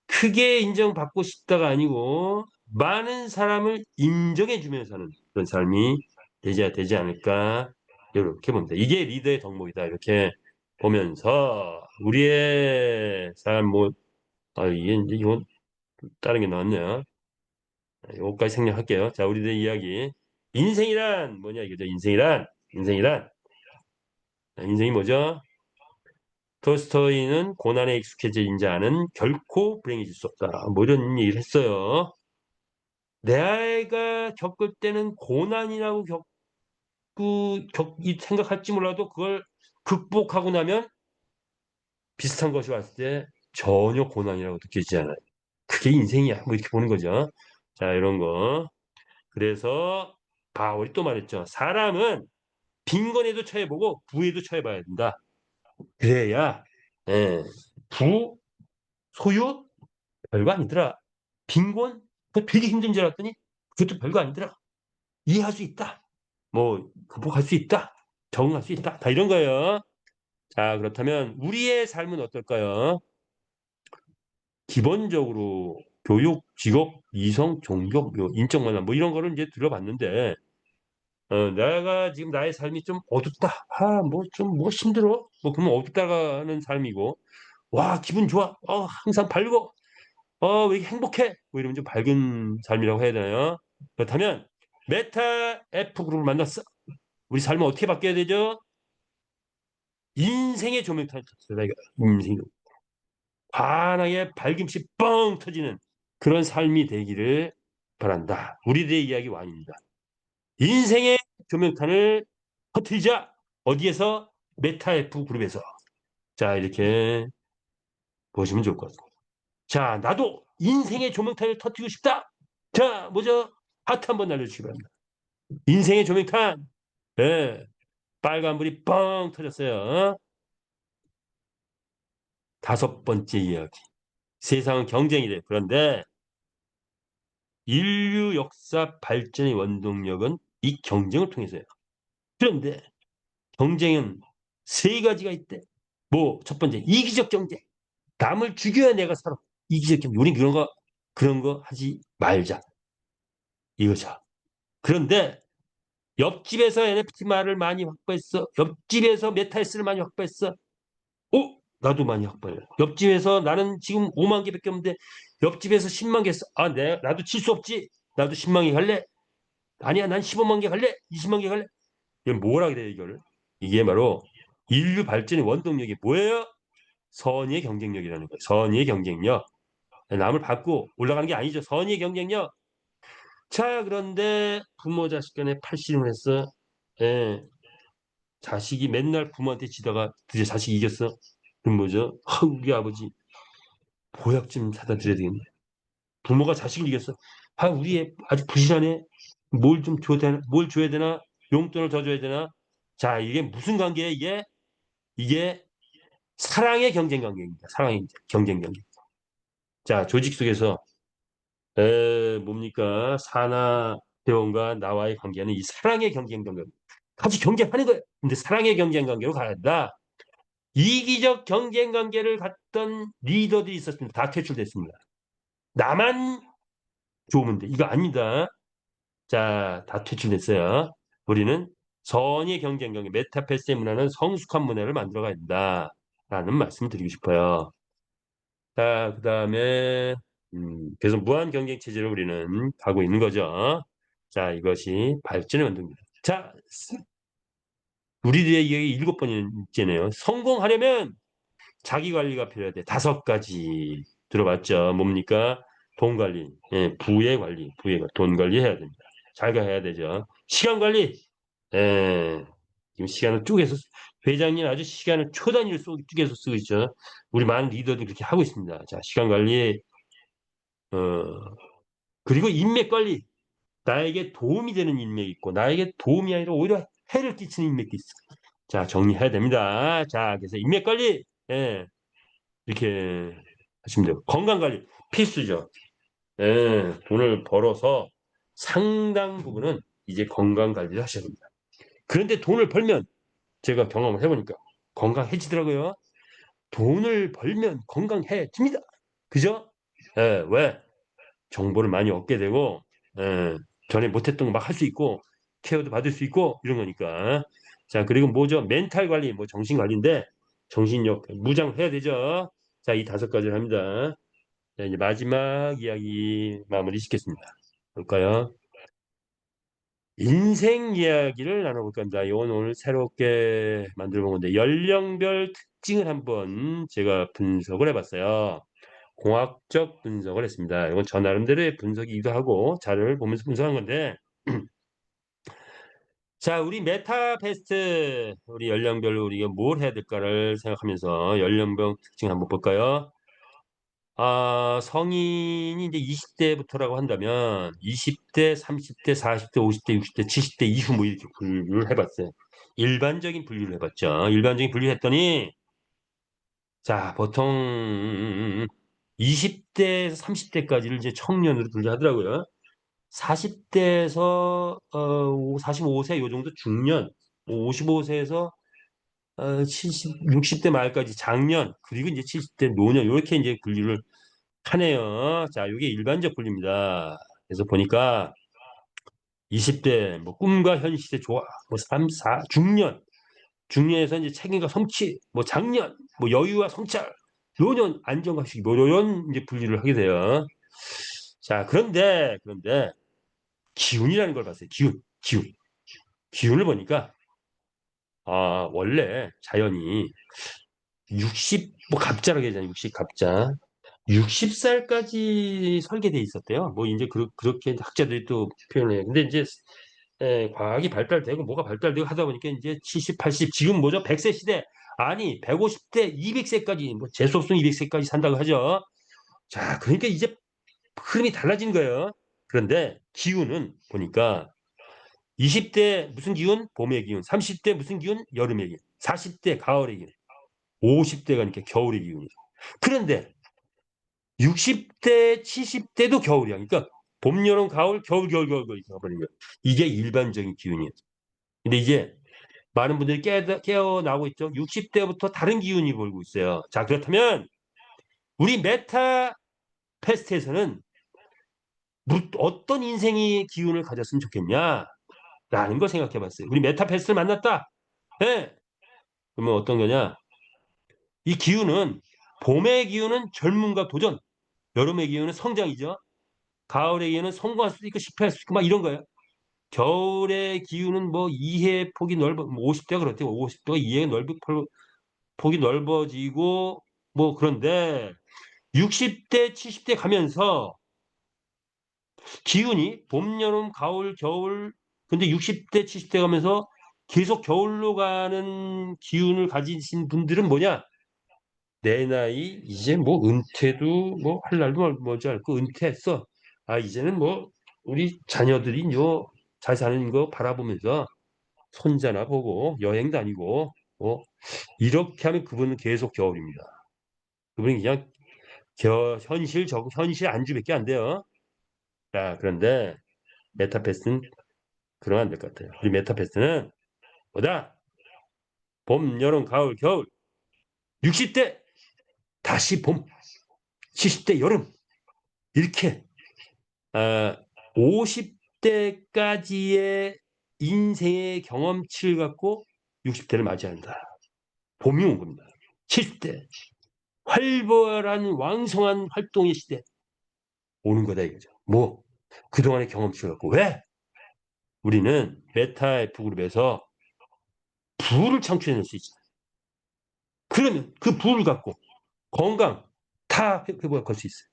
크게 인정받고 싶다가 아니고 많은 사람을 인정해 주면서 사는 그런 삶이 되지 않을까 이렇게 봅니다. 이게 리더의 덕목이다 이렇게 보면서 우리의 삶 이게 이제 이건 다른 게 나왔네요. 요거까지 생략할게요. 자, 우리들의 이야기 인생이란 뭐냐 이거죠. 인생이 뭐죠? 톨스토이는 고난에 익숙해진 자는 결코 불행해질 수 없다. 뭐 이런 얘기를 했어요. 내가 겪을 때는 고난이라고 생각할지 몰라도 그걸 극복하고 나면 비슷한 것이 왔을 때 전혀 고난이라고 느껴지지 않아요. 걔 인생이야. 뭐 이렇게 보는 거죠. 자, 이런 거. 그래서 바울이 또 말했죠. 사람은 빈곤에도 처해보고 부에도 처해봐야 된다. 그래야 예, 부, 소유 별거 아니더라. 빈곤 그거 되게 힘든 줄 알았더니 그것도 별거 아니더라. 이해할 수 있다. 뭐 극복할 수 있다. 적응할 수 있다. 다 이런 거예요. 자, 그렇다면 우리의 삶은 어떨까요? 기본적으로 교육, 직업, 이성, 종교, 뭐 인적 만남 뭐 이런 거를 이제 들어봤는데 내가 지금 나의 삶이 좀 어둡다. 뭐 좀 뭐 힘들어. 뭐 그러면 어둡다가는 삶이고 와, 기분 좋아. 항상 밝고 왜 이렇게 행복해. 뭐 이러면 좀 밝은 삶이라고 해야 되나요? 그렇다면 메타 F 그룹을 만났어. 우리 삶은 어떻게 바뀌어야 되죠? 인생의 조명탄을 탔어요. 인생 환하게 밝음씨 뻥 터지는 그런 삶이 되기를 바란다. 우리들의 이야기 완입니다. 인생의 조명탄을 터뜨리자. 어디에서? 메타 F 그룹에서. 자, 이렇게 보시면 좋을 것 같습니다. 자, 나도 인생의 조명탄을 터뜨리고 싶다. 자, 뭐죠? 하트 한번 날려주시기 바랍니다. 인생의 조명탄. 예, 빨간불이 뻥 터졌어요. 다섯 번째 이야기. 세상은 경쟁이 돼. 그런데 인류 역사 발전의 원동력은 이 경쟁을 통해서요. 그런데 경쟁은 세 가지가 있대. 뭐, 첫 번째, 이기적 경쟁. 남을 죽여야 내가 살아. 이기적 경쟁. 우린 그런 거 하지 말자. 이거죠. 그런데 옆집에서 NFT 말을 많이 확보했어. 옆집에서 메타스를 많이 확보했어. 나도 많이 확보해. 옆집에서 나는 지금 5만 개밖에 없는데 옆집에서 10만 개 써. 나도 칠 수 없지. 나도 10만 개 갈래. 아니야, 난 15만 개 갈래. 20만 개 갈래. 이게 뭐라 그래 이거를? 이게 바로 인류 발전의 원동력이 뭐예요? 선의의 경쟁력이라는 거예요. 선의의 경쟁력. 남을 받고 올라가는 게 아니죠. 선의의 경쟁력. 자, 그런데 부모 자식 간에 팔씨름을 했어. 예, 자식이 맨날 부모한테 지다가 드디어 자식이 이겼어. 그럼 뭐죠? 우리 아버지 보약 좀 사다 드려야 되겠네. 부모가 자식을 이겼어. 우리 애 아주 부실하네. 뭘 좀 줘야 되나? 뭘 줘야 되나? 용돈을 더 줘야 되나? 자, 이게 무슨 관계야, 이게? 이게 사랑의 경쟁 관계입니다. 사랑의 경쟁 관계. 자, 조직 속에서 뭡니까? 사나 회원과 나와의 관계는 이 사랑의 경쟁 관계. 같이 경쟁하는 거예요. 근데 사랑의 경쟁 관계로 가야 한다. 이기적 경쟁 관계를 갖던 리더들이 있었습니다. 다 퇴출됐습니다. 나만 좋으면 돼. 이거 아닙니다. 자, 다 퇴출됐어요. 우리는 선의의 경쟁 관계, 메타페스의 문화는 성숙한 문화를 만들어가야 된다라는 말씀을 드리고 싶어요. 자, 그다음에 그래서 무한 경쟁 체제를 우리는 가고 있는 거죠. 자, 이것이 발전의 원동력. 자, 우리들의 이야기 7번째네요. 성공하려면 자기 관리가 필요해 돼. 5가지 들어봤죠. 뭡니까? 돈 관리, 부의 관리, 돈 관리 해야 됩니다. 자기가 해야 되죠. 시간 관리, 지금 시간을 쪼개서 회장님 아주 시간을 초 단위로 쪼개서 쓰고 있죠. 우리 많은 리더들이 그렇게 하고 있습니다. 자, 시간 관리, 어, 그리고 인맥 관리. 나에게 도움이 되는 인맥이 있고 나에게 도움이 아니라 오히려 해를 끼치는 인맥도 있어. 자, 정리해야 됩니다. 자, 그래서 인맥 관리, 이렇게 하시면 돼요. 건강 관리 필수죠. 돈을 벌어서 상당 부분은 이제 건강 관리를 하셔야 됩니다. 그런데 돈을 벌면 제가 경험을 해보니까 건강해지더라고요. 돈을 벌면 건강해집니다. 그죠? 왜? 정보를 많이 얻게 되고 전에 못했던 거 막 할 수 있고 케어도 받을 수 있고 이런 거니까. 자, 그리고 뭐죠? 멘탈 관리, 뭐 정신 관리인데 정신력 무장해야 되죠. 자, 이 5가지를 합니다. 자, 이제 마지막 이야기 마무리 짓겠습니다. 볼까요? 인생 이야기를 나눠볼까 합니다. 이건 오늘 새롭게 만들어 본 건데 연령별 특징을 한번 제가 분석을 해봤어요. 공학적 분석을 했습니다. 이건 저 나름대로의 분석이기도 하고 자료를 보면서 분석한 건데 자, 우리 메타페스트 우리 연령별로 우리가 뭘 해야 될까를 생각하면서 연령별 특징 한번 볼까요? 성인이 이제 20대부터라고 한다면 20대, 30대, 40대, 50대, 60대, 70대 이후 뭐 이렇게 분류를 해봤어요. 일반적인 분류를 해봤죠. 일반적인 분류했더니 자 보통 20대에서 30대까지를 이제 청년으로 분류하더라고요. 40대에서 45세 요 정도 중년, 55세에서 60대 말까지 장년, 그리고 이제 70대 노년 이렇게 이제 분류를 하네요. 자, 이게 일반적 분류입니다. 그래서 보니까 20대 뭐 꿈과 현실의 조화, 뭐 3, 4, 중년, 중년에서 이제 책임과 성취, 뭐 장년, 뭐 여유와 성찰, 노년 안정과 휴식, 뭐 이런 이제 분류를 하게 돼요. 자, 그런데 기운이라는 걸 봤어요. 기운을 보니까 원래 자연이 60, 뭐 갑자라고 하잖아요. 60 갑자. 60살까지 설계돼 있었대요. 뭐 이제 그렇게 학자들이 또 표현해요. 근데 이제 과학이 발달되고 뭐가 발달되고 하다 보니까 이제 70, 80 지금 뭐죠? 100세 시대 아니 150대 200세까지 뭐 재수 없으면 200세까지 산다고 하죠. 자, 그러니까 이제 흐름이 달라진 거예요. 그런데 기운은 보니까 20대 무슨 기운? 봄의 기운. 30대 무슨 기운? 여름의 기운. 40대 가을의 기운. 50대가 그러니까 겨울의 기운이죠. 그런데 60대, 70대도 겨울이야. 그러니까 봄, 여름, 가을, 겨울 이렇게 가버린 거야. 이게 일반적인 기운이에요. 근데 이제 많은 분들이 깨어나고 있죠. 60대부터 다른 기운이 보이고 있어요. 자, 그렇다면 우리 메타 패스트에서는 어떤 인생의 기운을 가졌으면 좋겠냐? 라는 걸 생각해 봤어요. 우리 메타 패스트를 만났다. 네. 그러면 어떤 거냐? 이 기운은 봄의 기운은 젊음과 도전, 여름의 기운은 성장이죠. 가을의 기운은 성공할 수도 있고 실패할 수도 있고 막 이런 거예요. 겨울의 기운은 뭐 이해 폭이 넓어, 뭐 50대가 그렇대요. 50대가 이해 폭이 넓어지고 뭐 그런데 60대, 70대 가면서 기운이 봄, 여름, 가을, 겨울 근데 60대, 70대 가면서 계속 겨울로 가는 기운을 가지신 분들은 뭐냐? 내 나이 이제 뭐 은퇴도 뭐 할 날도 머지않고 은퇴했어. 이제는 뭐 우리 자녀들이 잘 사는 거 바라보면서 손자나 보고 여행 다니고 이렇게 하면 그분은 계속 겨울입니다. 그분이 그냥 현실 안주밖에 안 돼요. 자, 그런데 메타패스는 그러면 안 될 것 같아요. 우리 메타패스는 뭐다? 봄, 여름, 가을, 겨울. 60대 다시 봄, 70대 여름. 이렇게 50대까지의 인생의 경험치를 갖고 60대를 맞이한다. 봄이 온 겁니다. 70대 활발한 왕성한 활동의 시대 오는 거다 이거죠. 뭐 그동안의 경험치를 갖고 왜 우리는 메타 F그룹에서 부를 창출해낼 수 있잖아요. 그러면 그 부를 갖고 건강 다 회복할 수 있어요.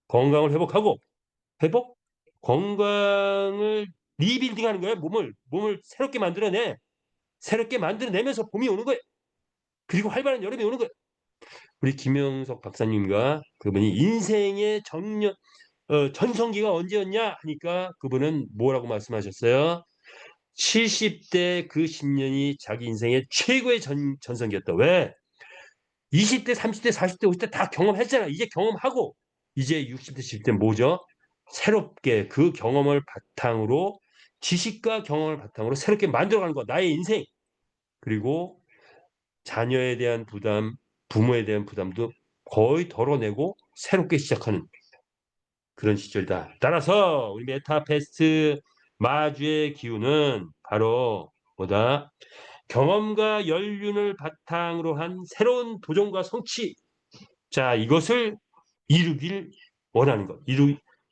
건강을 회복하고 회복 건강을 리빌딩하는 거예요. 몸을 새롭게 만들어내. 새롭게 만들어내면서 봄이 오는 거예요. 그리고 활발한 여름이 오는 거예요. 우리 김영석 박사님과 그분이 인생의 전성기가 언제였냐 하니까 그분은 뭐라고 말씀하셨어요? 70대 그 10년이 자기 인생의 최고의 전성기였다. 왜? 20대, 30대, 40대, 50대 다 경험했잖아. 이제 경험하고 이제 60대, 70대 뭐죠? 새롭게 그 경험을 바탕으로 지식과 경험을 바탕으로 새롭게 만들어가는 거. 나의 인생. 그리고 자녀에 대한 부담, 부모에 대한 부담도 거의 덜어내고 새롭게 시작하는 그런 시절이다. 따라서 우리 메타페스트 마주의 기운은 바로 뭐다? 경험과 연륜을 바탕으로 한 새로운 도전과 성취. 자, 이것을 이루길 원하는 것.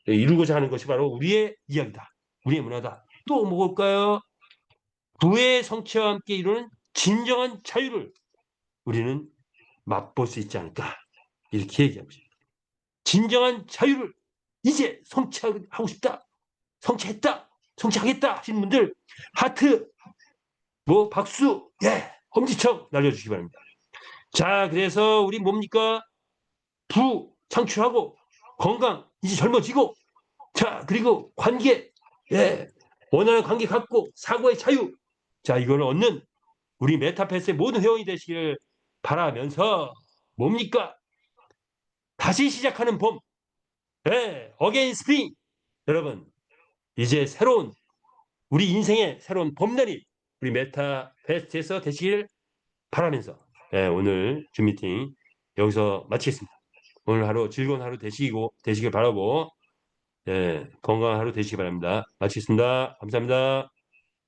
이루고자 하는 것이 바로 우리의 이야기다. 우리의 문화다. 또 뭘까요? 부의 성취와 함께 이루는 진정한 자유를 우리는 맛볼 수 있지 않을까. 이렇게 얘기하고 싶어요. 진정한 자유를 이제 성취하고 싶다. 성취했다. 성취하겠다 하시는 분들 하트 뭐 박수 엄지척 날려주시기 바랍니다. 자, 그래서 우리 뭡니까? 부 창출하고 건강 이제 젊어지고 자 그리고 관계 예 원활한 관계 갖고 사고의 자유 자 이거를 얻는 우리 메타버스의 모든 회원이 되시기를 바라면서 뭡니까? 다시 시작하는 봄 예 어게인 스프링 여러분 이제 새로운 우리 인생의 새로운 봄날이 우리 메타페스트에서 되시길 바라면서 예, 오늘 줌 미팅 여기서 마치겠습니다. 오늘 하루 즐거운 하루 되시길 바라고 예, 건강한 하루 되시기 바랍니다. 마치겠습니다. 감사합니다.